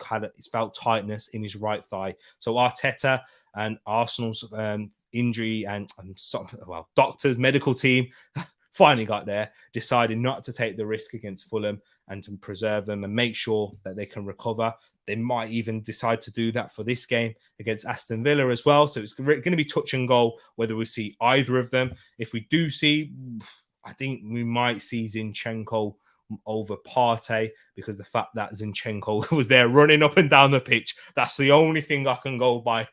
felt tightness in his right thigh. So Arteta and Arsenal's injury and doctors, medical team finally got there, decided not to take the risk against Fulham and to preserve them and make sure that they can recover. They might even decide to do that for this game against Aston Villa as well. So it's going to be touch and go whether we see either of them. If we do see, I think we might see Zinchenko over Partey because the fact that Zinchenko was there running up and down the pitch, that's the only thing I can go by.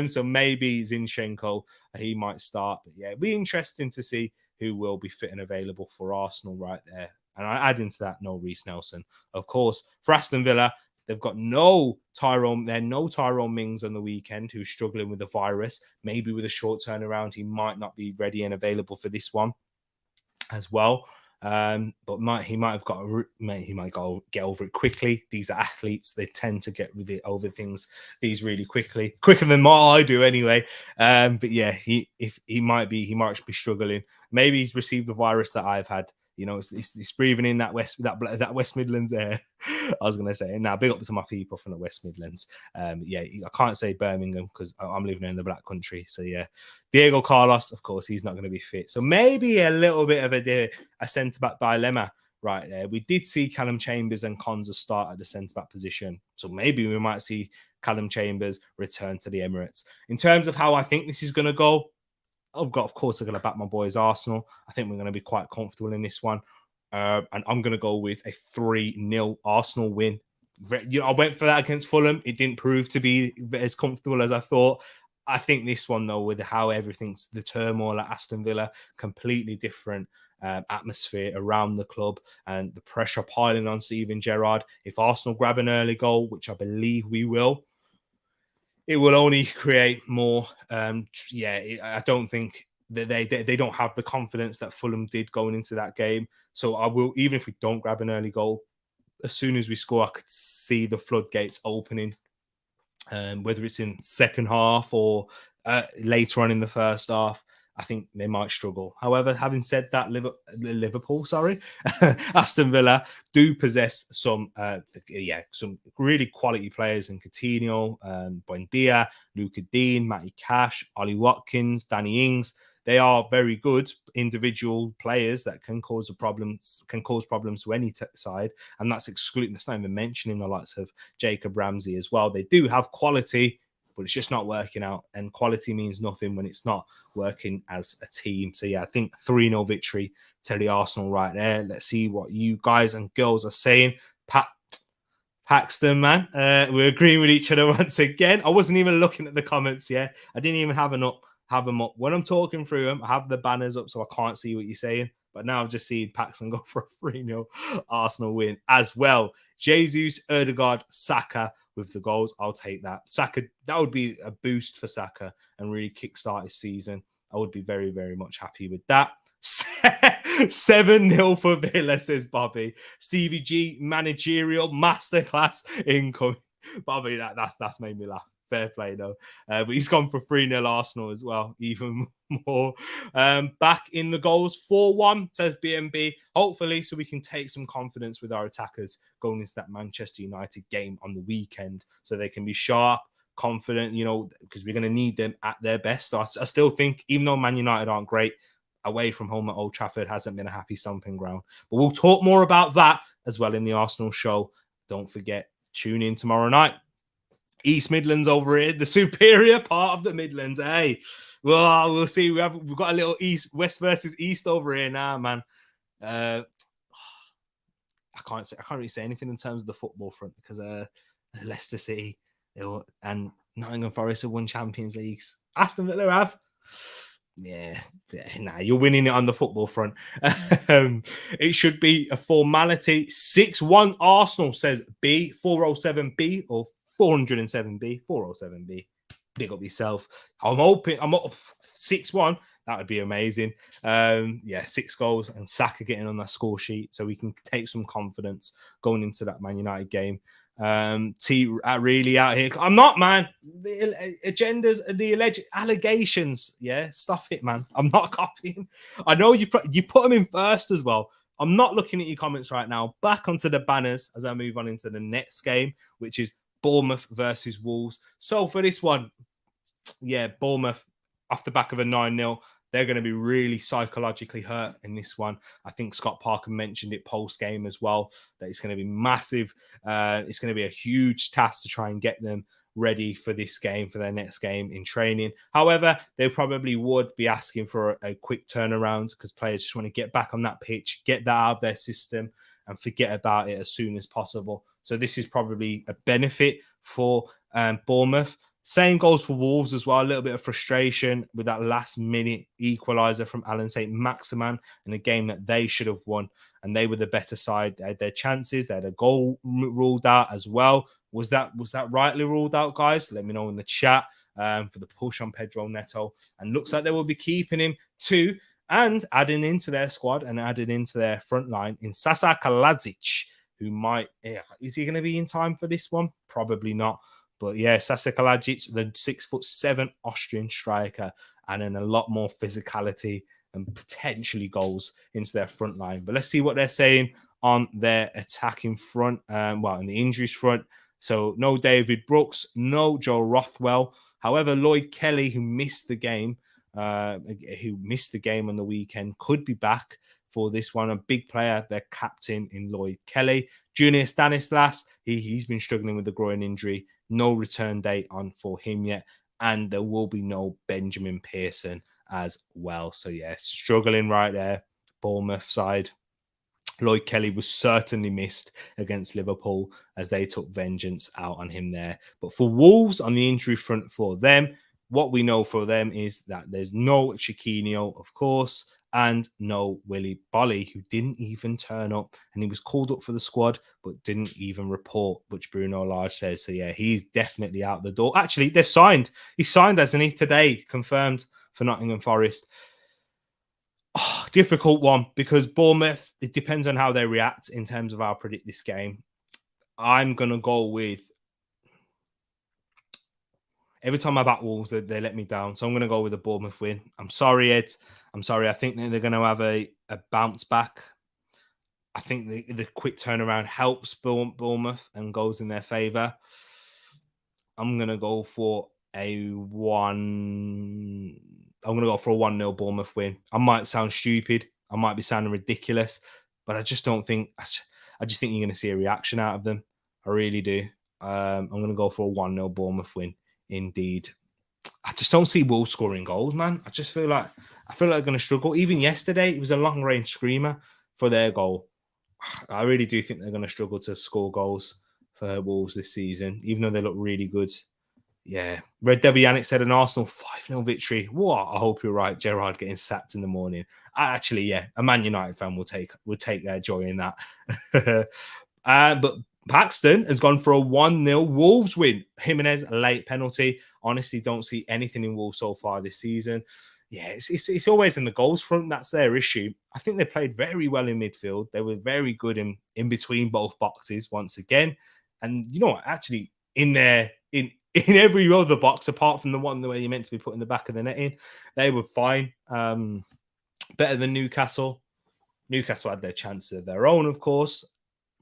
So maybe Zinchenko, he might start. But yeah, it'd be interesting to see who will be fit and available for Arsenal right there. And I add into that no Reece Nelson. Of course, for Aston Villa, they've got no Tyrone Mings on the weekend who's struggling with the virus. Maybe with a short turnaround, he might not be ready and available for this one as well. But he might get over it quickly. These are athletes; they tend to get over these really quickly, quicker than what I do anyway. But yeah, he might be struggling. Maybe he's received the virus that I've had. You know, it's breathing in that West Midlands air. I was going to say, now big up to my people from the West Midlands. Yeah, I can't say Birmingham because I'm living in the Black Country. So yeah, Diego Carlos, of course, he's not going to be fit. So maybe a little bit of a centre-back dilemma right there. We did see Callum Chambers and Konza start at the centre-back position. So maybe we might see Callum Chambers return to the Emirates. In terms of how I think this is going to go, of course, I'm going to back my boys Arsenal. I think we're going to be quite comfortable in this one. And I'm going to go with a 3-0 Arsenal win. I went for that against Fulham. It didn't prove to be as comfortable as I thought. I think this one, though, with how everything's the turmoil at Aston Villa, completely different atmosphere around the club and the pressure piling on Steven Gerrard. If Arsenal grab an early goal, which I believe we will, it will only create more. I don't think that they don't have the confidence that Fulham did going into that game. So I will, even if we don't grab an early goal, as soon as we score, I could see the floodgates opening. Whether it's in second half or later on in the first half, I think they might struggle. However, having said that, Liverpool, Aston Villa do possess some really quality players in Coutinho, Buendia, Luca Dean, Matty Cash, Ollie Watkins, Danny Ings. They are very good individual players that can cause problems to any side, and that's excluding. That's not even mentioning the likes of Jacob Ramsey as well. They do have quality, but it's just not working out, and quality means nothing when it's not working as a team. So yeah, I think 3-0 victory to the Arsenal right there. Let's see what you guys and girls are saying. Paxton, man, we're agreeing with each other once again. I wasn't even looking at the comments yet. I didn't even have them up. When I'm talking through them, I have the banners up so I can't see what you're saying. But now I've just seen Paxton go for a 3-0 Arsenal win as well. Jesus, Ødegaard, Saka with the goals. I'll take that. Saka, that would be a boost for Saka and really kickstart his season. I would be very, very much happy with that. 7-0 for Villa, says Bobby. Stevie G, managerial masterclass incoming. Bobby, that's made me laugh. Fair play, though. But he's gone for 3-0 Arsenal as well, even more. Back in the goals, 4-1, says BNB. Hopefully, so we can take some confidence with our attackers going into that Manchester United game on the weekend, so they can be sharp, confident, because we're going to need them at their best. So I still think, even though Man United aren't great, away from home at Old Trafford hasn't been a happy stomping ground. But we'll talk more about that as well in the Arsenal show. Don't forget, tune in tomorrow night. East Midlands over here, the superior part of the Midlands. Hey, well, we'll see. We've got a little West versus East over here now, man. I can't really say anything in terms of the football front because Leicester City and Nottingham Forest have won Champions Leagues. Aston Villa have. Yeah, you're winning it on the football front. It should be a formality. 6-1 Arsenal, says B. 407B or 407B. 407B. Big up yourself. I'm up 6-1. That would be amazing. 6 goals and Saka getting on that score sheet so we can take some confidence going into that Man United game. T really out here. I'm not, man. The agendas, the alleged allegations. Yeah, stuff it, man. I'm not copying. I know you put them in first as well. I'm not looking at your comments right now. Back onto the banners as I move on into the next game, which is Bournemouth versus Wolves. So for this one, Bournemouth off the back of a 9-0. They're going to be really psychologically hurt in this one. I think Scott Parker mentioned it post-game as well, that it's going to be massive. It's going to be a huge task to try and get them ready for this game, for their next game in training. However, they probably would be asking for a quick turnaround because players just want to get back on that pitch, get that out of their system and forget about it as soon as possible. So this is probably a benefit for Bournemouth. Same goes for Wolves as well. A little bit of frustration with that last-minute equaliser from Alan St. Maximin in a game that they should have won, and they were the better side. They had their chances. They had a goal ruled out as well. Was that rightly ruled out, guys? Let me know in the chat for the push on Pedro Neto. And looks like they will be keeping him too, and adding into their squad and adding into their front line in Sasa Kaladzic, who might... is he going to be in time for this one? Probably not. But yeah, Sasa Kaladzic, the 6'7" Austrian striker, and then a lot more physicality and potentially goals into their front line. But let's see what they're saying on their attacking front. In the injuries front. So no David Brooks, no Joe Rothwell. However, Lloyd Kelly, who missed the game on the weekend, could be back for this one. A big player, their captain in Lloyd Kelly. Junior Stanislas, he's been struggling with the groin injury. No return date on for him yet. And there will be no Benjamin Pearson as well. So, yeah, struggling right there. Bournemouth side. Lloyd Kelly was certainly missed against Liverpool as they took vengeance out on him there. But for Wolves, on the injury front for them, what we know for them is that there's no Chiquinho, of course, and no Willy Bolly, who didn't even turn up. And he was called up for the squad, but didn't even report, which Bruno Lage says. So, yeah, he's definitely out the door. Actually, they've signed. He signed, hasn't he, today, confirmed for Nottingham Forest. Difficult one because Bournemouth, it depends on how they react in terms of how I predict this game. I'm going to go with... Every time I back Wolves, they let me down. So I'm going to go with a Bournemouth win. I'm sorry, Ed. I'm sorry. I think they're going to have a bounce back. I think the quick turnaround helps Bournemouth and goes in their favour. I'm going to go for a 1-0 Bournemouth win. I might sound stupid. I might be sounding ridiculous, but I just don't think... I just think you're going to see a reaction out of them. I really do. I'm going to go for a 1-0 Bournemouth win. Indeed. I just don't see Wolves scoring goals, man. I feel like they're going to struggle. Even yesterday, it was a long-range screamer for their goal. I really do think they're going to struggle to score goals for Wolves this season, even though they look really good. Yeah. Red Devil Yannick said an Arsenal 5-0 victory. What? I hope you're right. Gerrard getting sacked in the morning. Actually, yeah, a Man United fan will take their joy in that. But Paxton has gone for a 1-0 Wolves win. Jimenez, a late penalty. Honestly, don't see anything in Wolves so far this season. Yeah, it's always in the goals front. That's their issue. I think they played very well in midfield. They were very good in between both boxes once again. And you know what? Actually, in in every other box, apart from the one where you're meant to be putting the back of the net in, they were fine. Better than Newcastle. Newcastle had their chances of their own, of course,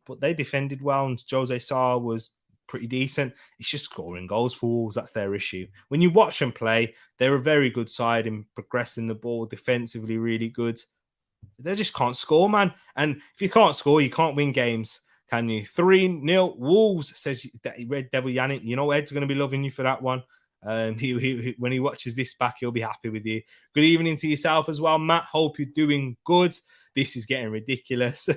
but they defended well, and Jose Sarr was pretty decent. It's just scoring goals for Wolves. That's their issue. When you watch them play, they're a very good side in progressing the ball, defensively really good. They just can't score, man. And if you can't score, you can't win games, can you? 3-0 Wolves, says Red Devil Yannick. You know Ed's going to be loving you for that one. When he watches this back, he'll be happy with you. Good evening to yourself as well, Matt. Hope you're doing good. This is getting ridiculous.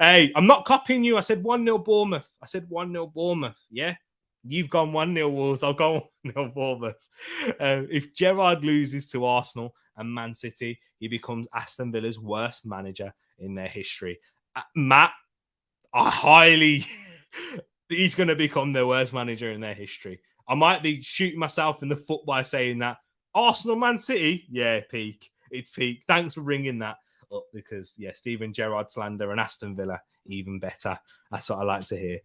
Hey, I'm not copying you. I said 1-0 Bournemouth. I said 1-0 Bournemouth. Yeah? You've gone 1-0 Wolves. I'll go 1-0 Bournemouth. If Gerrard loses to Arsenal and Man City, he becomes Aston Villa's worst manager in their history. Matt, he's going to become their worst manager in their history. I might be shooting myself in the foot by saying that. Arsenal, Man City, yeah, peak. It's peak. Thanks for bringing that up because, yeah, Steven Gerrard slander and Aston Villa, even better. That's what I like to hear.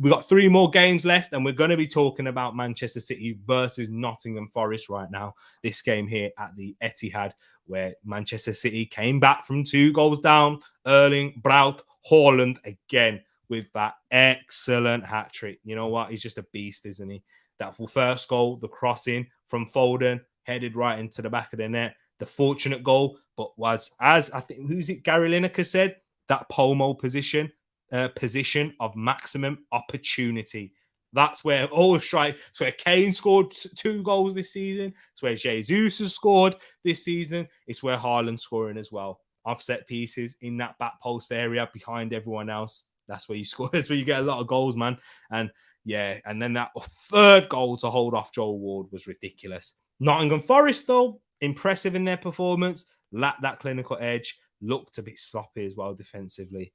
We've got 3 more games left, and we're going to be talking about Manchester City versus Nottingham Forest right now. This game here at the Etihad, where Manchester City came back from 2 goals down. Erling Braut Haaland again with that excellent hat-trick. You know what? He's just a beast, isn't he? That first goal, the crossing from Foden, headed right into the back of the net. The fortunate goal, but was, as I think, Gary Lineker said, that Pomo position of maximum opportunity. That's where it's where Kane scored 2 goals this season. It's where Jesus has scored this season. It's where Haaland's scoring as well. Offset pieces in that back post area behind everyone else. That's where you score. That's where you get a lot of goals, man. And yeah, and then that 3rd goal to hold off Joel Ward was ridiculous. Nottingham Forest, though, impressive in their performance. Lacked that clinical edge. Looked a bit sloppy as well defensively.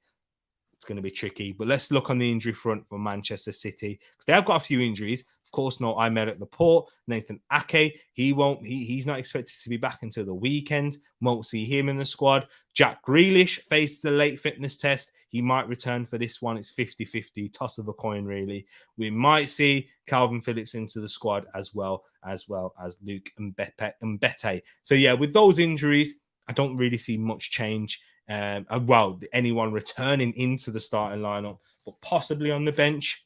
It's going to be tricky. But let's look on the injury front for Manchester City because they have got a few injuries. Of course, no Aymeric Laporte, Nathan Ake. He's not expected to be back until the weekend. Won't see him in the squad. Jack Grealish faces a late fitness test. He might return for this one. It's 50-50, toss of a coin, really. We might see Calvin Phillips into the squad as well as Luke Mbete. So, yeah, with those injuries, I don't really see much change. Anyone returning into the starting lineup, but possibly on the bench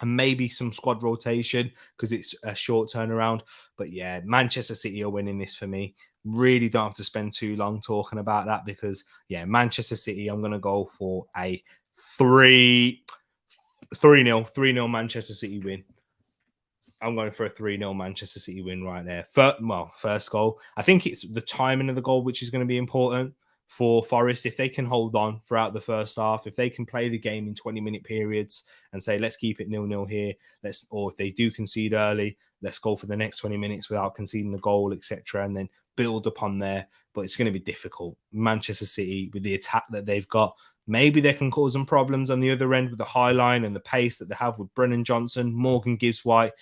and maybe some squad rotation because it's a short turnaround. But yeah, Manchester City are winning this for me. Really don't have to spend too long talking about that because, yeah, Manchester City, I'm going to go for a 3-0 Manchester City win. I'm going for a 3-0 Manchester City win right there. First goal. I think it's the timing of the goal, which is going to be important for Forest. If they can hold on throughout the first half, if they can play the game in 20-minute periods and say, let's keep it 0-0 here, or if they do concede early, let's go for the next 20 minutes without conceding the goal, etc., and then build upon there. But it's going to be difficult. Manchester City, with the attack that they've got, maybe they can cause some problems on the other end with the high line and the pace that they have with Brennan Johnson, Morgan Gibbs-White,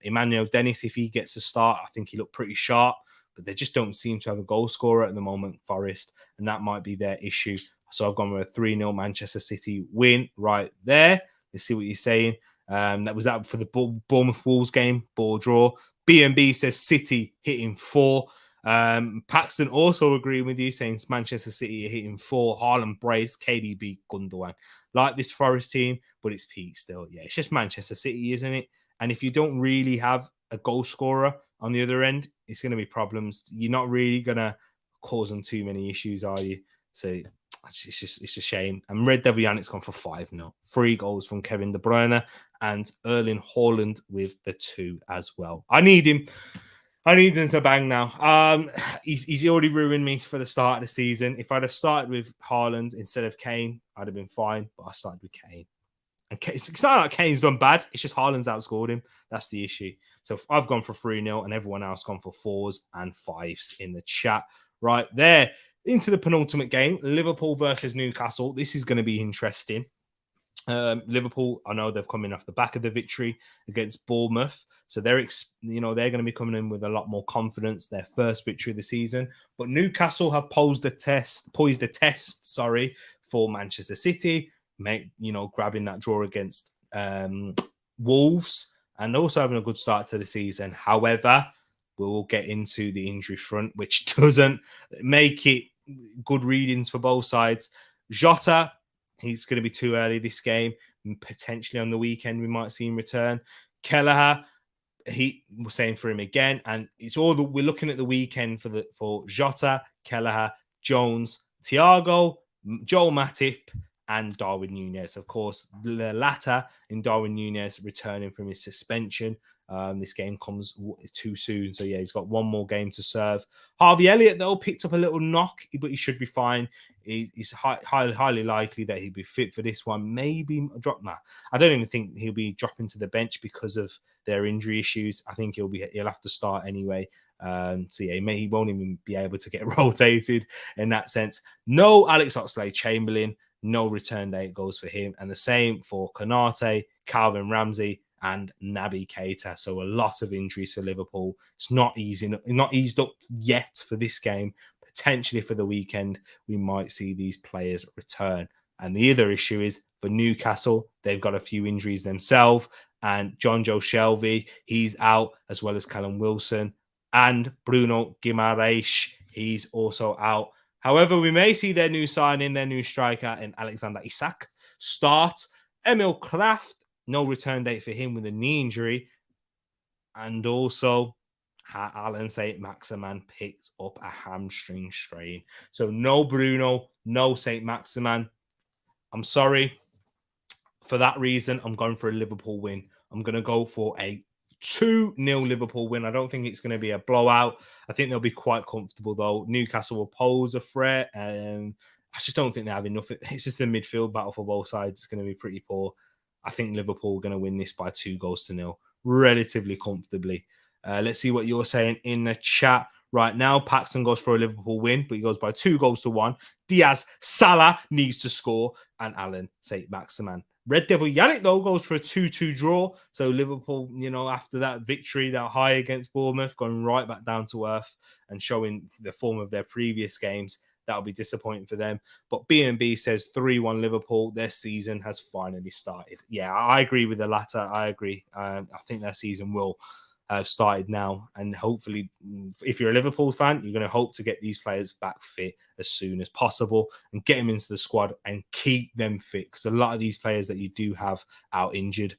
Emmanuel Dennis. If he gets a start, I think he looked pretty sharp, but they just don't seem to have a goal scorer at the moment, Forest, and that might be their issue. So I've gone with a 3-0 Manchester City win right there. Let's see what you're saying. That was that for the Bournemouth Wolves game, ball draw. B&B says City hitting 4. Paxton also agreeing with you, saying Manchester City are hitting 4. Haaland brace, KDB, Gundogan. Like this Forest team, but it's peak still. Yeah, it's just Manchester City, isn't it? And if you don't really have a goal scorer on the other end, it's going to be problems. You're not really going to cause them too many issues, are you? So it's a shame. And Red Devil Yannick's gone for 5-0. 3 goals from Kevin De Bruyne and Erling Haaland with the 2 as well. I need him to bang now. He's already ruined me for the start of the season. If I'd have started with Haaland instead of Kane, I'd have been fine. But I started with Kane. And it's not like Kane's done bad. It's just Haaland's outscored him. That's the issue. So I've gone for 3-0 and everyone else gone for 4s and 5s in the chat right there. Into the penultimate game, Liverpool versus Newcastle. This is going to be interesting. Liverpool, I know they've come in off the back of the victory against Bournemouth. So they're going to be coming in with a lot more confidence. Their first victory of the season. But Newcastle have poised a test, for Manchester City. Grabbing that draw against Wolves, and also having a good start to the season. However, we will get into the injury front, which doesn't make it good readings for both sides. Jota, he's going to be too early this game. Potentially on the weekend, we might see him return. Kelleher, he was saying for him again, and it's all we're looking at the weekend for Jota, Kelleher, Jones, Thiago, Joel Matip, and Darwin Núñez. Of course, the latter in Darwin Núñez returning from his suspension. This game comes too soon. So, yeah, he's got one more game to serve. Harvey Elliott, though, picked up a little knock, but he should be fine. He's highly likely that he'll be fit for this one. Maybe drop that. I don't even think he'll be dropping to the bench because of their injury issues. I think he'll have to start anyway. So, yeah, he won't even be able to get rotated in that sense. No Alex Oxlade-Chamberlain. No return date goes for him. And the same for Konate, Calvin Ramsey, and Naby Keita. So a lot of injuries for Liverpool. It's not eased up yet for this game. Potentially for the weekend, we might see these players return. And the other issue is for Newcastle, they've got a few injuries themselves. And John Joe Shelby, he's out, as well as Callum Wilson. And Bruno Guimaraes, he's also out. However, we may see their new signing, their new striker in Alexander Isak start. Emil Kraft, no return date for him with a knee injury. And also, Alan Saint-Maximin picked up a hamstring strain. So no Bruno, no Saint-Maximin. I'm sorry. For that reason, I'm going for a Liverpool win. I'm going to go for a 2-0 Liverpool win. I don't think it's going to be a blowout. I think they'll be quite comfortable, though. Newcastle will pose a threat, and I just don't think they have enough. It's just the midfield battle for both sides. It's going to be pretty poor. I think Liverpool are going to win this by 2-0, relatively comfortably. Let's see what you're saying in the chat right now. Paxton goes for a Liverpool win, but he goes by 2-1. Diaz, Salah needs to score, and Alan Saint-Maximin. Red Devil Yannick, though, goes for a 2-2 draw. So Liverpool, after that victory, that high against Bournemouth, going right back down to earth and showing the form of their previous games, that'll be disappointing for them. But B&B says 3-1 Liverpool. Their season has finally started. Yeah, I agree with the latter. I agree. I think their season will have started now. And hopefully, if you're a Liverpool fan, you're going to hope to get these players back fit as soon as possible and get them into the squad and keep them fit. Because a lot of these players that you do have out injured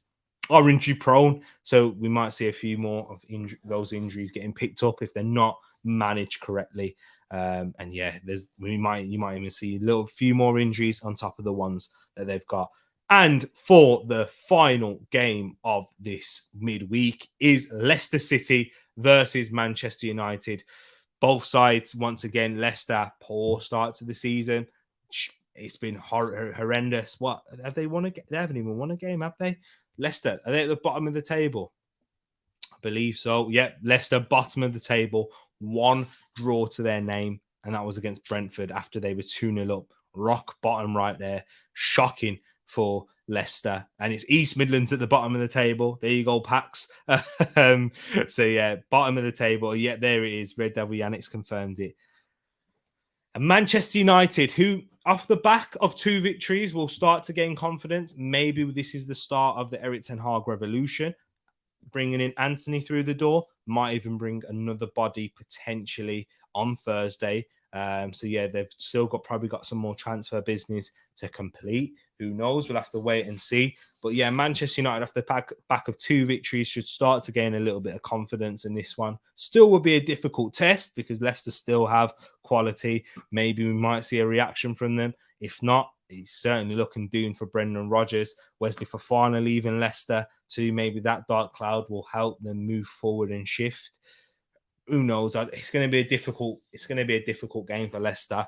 are injury prone. So we might see a few more of those injuries getting picked up if they're not managed correctly. And yeah, you might even see a few more injuries on top of the ones that they've got. And for the final game of this midweek is Leicester City versus Manchester United. Both sides, once again, Leicester, poor start to the season. It's been horrendous. What have they won? They haven't even won a game, have they? Leicester, are they at the bottom of the table? I believe so. Yeah, Leicester, bottom of the table. One draw to their name, and that was against Brentford after they were 2-0 up. Rock bottom right there. Shocking for Leicester. And it's East Midlands at the bottom of the table. There you go, Pax. So, yeah, bottom of the table. Yeah, there it is. Red Devil Yannick's confirmed it. And Manchester United, who, off the back of 2 victories, will start to gain confidence. Maybe this is the start of the Eric Ten Hag revolution. Bringing in Anthony through the door. Might even bring another body potentially on Thursday. So, yeah, they've still probably got some more transfer business to complete. Who knows? We'll have to wait and see. But, yeah, Manchester United, off the back of 2 victories, should start to gain a little bit of confidence in this one. Still will be a difficult test because Leicester still have quality. Maybe we might see a reaction from them. If not, he's certainly looking doomed for Brendan Rodgers. Wesley Fofana leaving Leicester too. Maybe that dark cloud will help them move forward and shift. Who knows? It's going to be a difficult game for Leicester.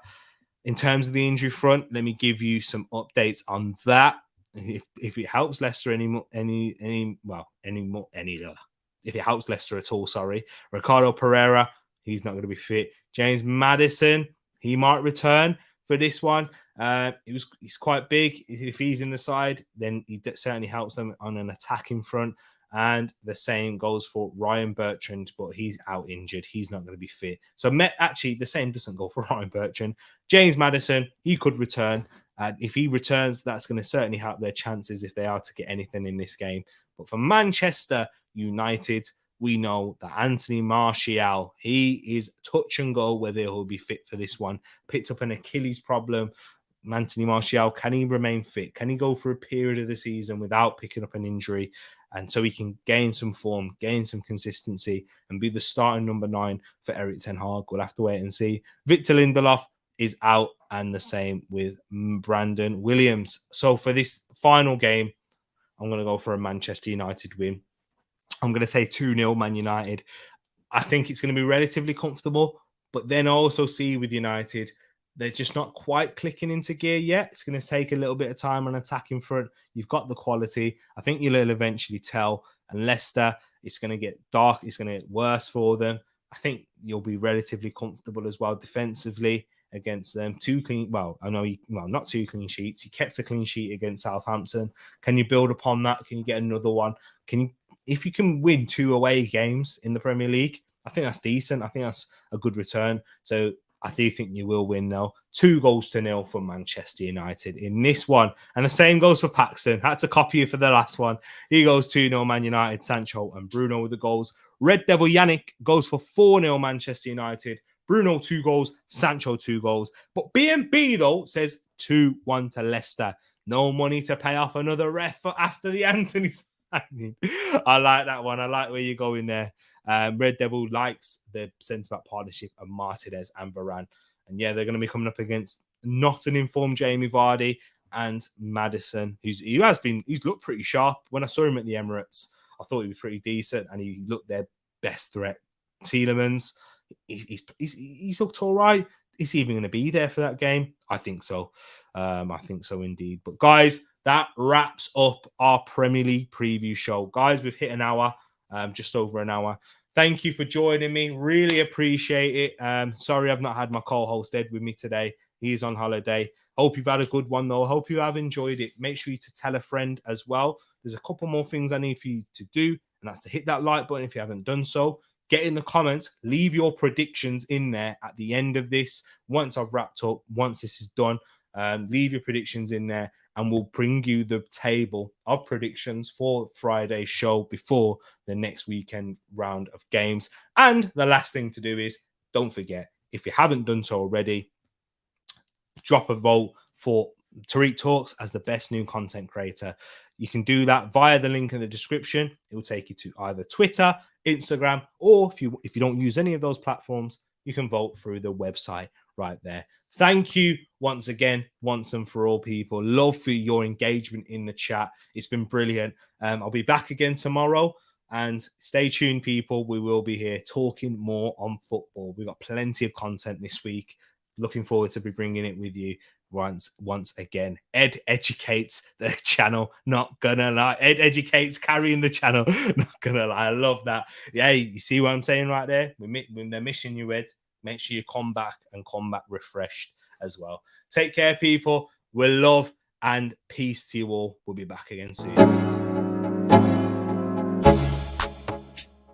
In terms of the injury front, let me give you some updates on that. If it helps Leicester if it helps Leicester at all, sorry. Ricardo Pereira, he's not going to be fit. James Maddison, he might return for this one. He's quite big. If he's in the side, then he certainly helps them on an attacking front. And the same goes for Ryan Bertrand, but he's out injured. He's not going to be fit. So actually, the same doesn't go for Ryan Bertrand. James Maddison, he could return. And if he returns, that's going to certainly help their chances if they are to get anything in this game. But for Manchester United, we know that Anthony Martial, he is touch and go whether he'll be fit for this one. Picked up an Achilles problem. Anthony Martial, can he remain fit? Can he go for a period of the season without picking up an injury? And so he can gain some form, gain some consistency, and be the starting number 9 for Erik ten Hag. We'll have to wait and see. Victor Lindelof is out, and the same with Brandon Williams. So for this final game, I'm going to go for a Manchester United win. I'm going to say 2-0 Man United. I think it's going to be relatively comfortable, but then I also see with United, they're just not quite clicking into gear yet. It's going to take a little bit of time on attacking front. You've got the quality. I think you'll eventually tell. And Leicester, it's going to get dark. It's going to get worse for them. I think you'll be relatively comfortable as well defensively against them. Not 2 clean sheets. You kept a clean sheet against Southampton. Can you build upon that? Can you get another one? If you can win 2 away games in the Premier League, I think that's decent. I think that's a good return. So I do think you will win now. 2-0 for Manchester United in this one. And the same goes for Paxton. Had to copy you for the last one. He goes 2-0 Man United, Sancho and Bruno with the goals. Red Devil Yannick goes for 4-0 Manchester United. Bruno 2 goals, Sancho 2 goals. But BNB though says 2-1 to Leicester. No money to pay off another ref after the Anthony's. I like that one. I like where you're going there. Red Devil likes the centre-back partnership of Martinez and Varane. And yeah, they're going to be coming up against not an informed Jamie Vardy and Maddison, he's looked pretty sharp. When I saw him at the Emirates, I thought he was pretty decent and he looked their best threat. Tielemans, he's looked all right. Is he even going to be there for that game? I think so. I think so indeed. But guys, that wraps up our Premier League preview show. Guys, we've hit an hour, just over an hour. Thank you for joining me. Really appreciate it. Sorry I've not had my co-host Ed with me today. He's on holiday. Hope you've had a good one, though. Hope you have enjoyed it. Make sure you to tell a friend as well. There's a couple more things I need for you to do, and that's to hit that like button if you haven't done so. Get in the comments. Leave your predictions in there at the end of this. Once I've wrapped up, once this is done, leave your predictions in there, and we'll bring you the table of predictions for Friday's show before the next weekend round of games. And the last thing to do is, don't forget, if you haven't done so already, drop a vote for Tereak Talks as the best new content creator. You can do that via the link in the description. It will take you to either Twitter, Instagram, or if you don't use any of those platforms, you can vote through the website right there. Thank you once again, once and for all, people. Love for your engagement in the chat. It's been brilliant. I'll be back again tomorrow. And stay tuned, people. We will be here talking more on football. We've got plenty of content this week. Looking forward to be bringing it with you once again. Ed educates the channel. Not gonna lie. Ed educates, carrying the channel. Not gonna lie. I love that. Yeah, you see what I'm saying right there? When they're missing you, Ed, make sure you come back refreshed as well. Take care, people. We're love and peace to you all. We'll be back again soon.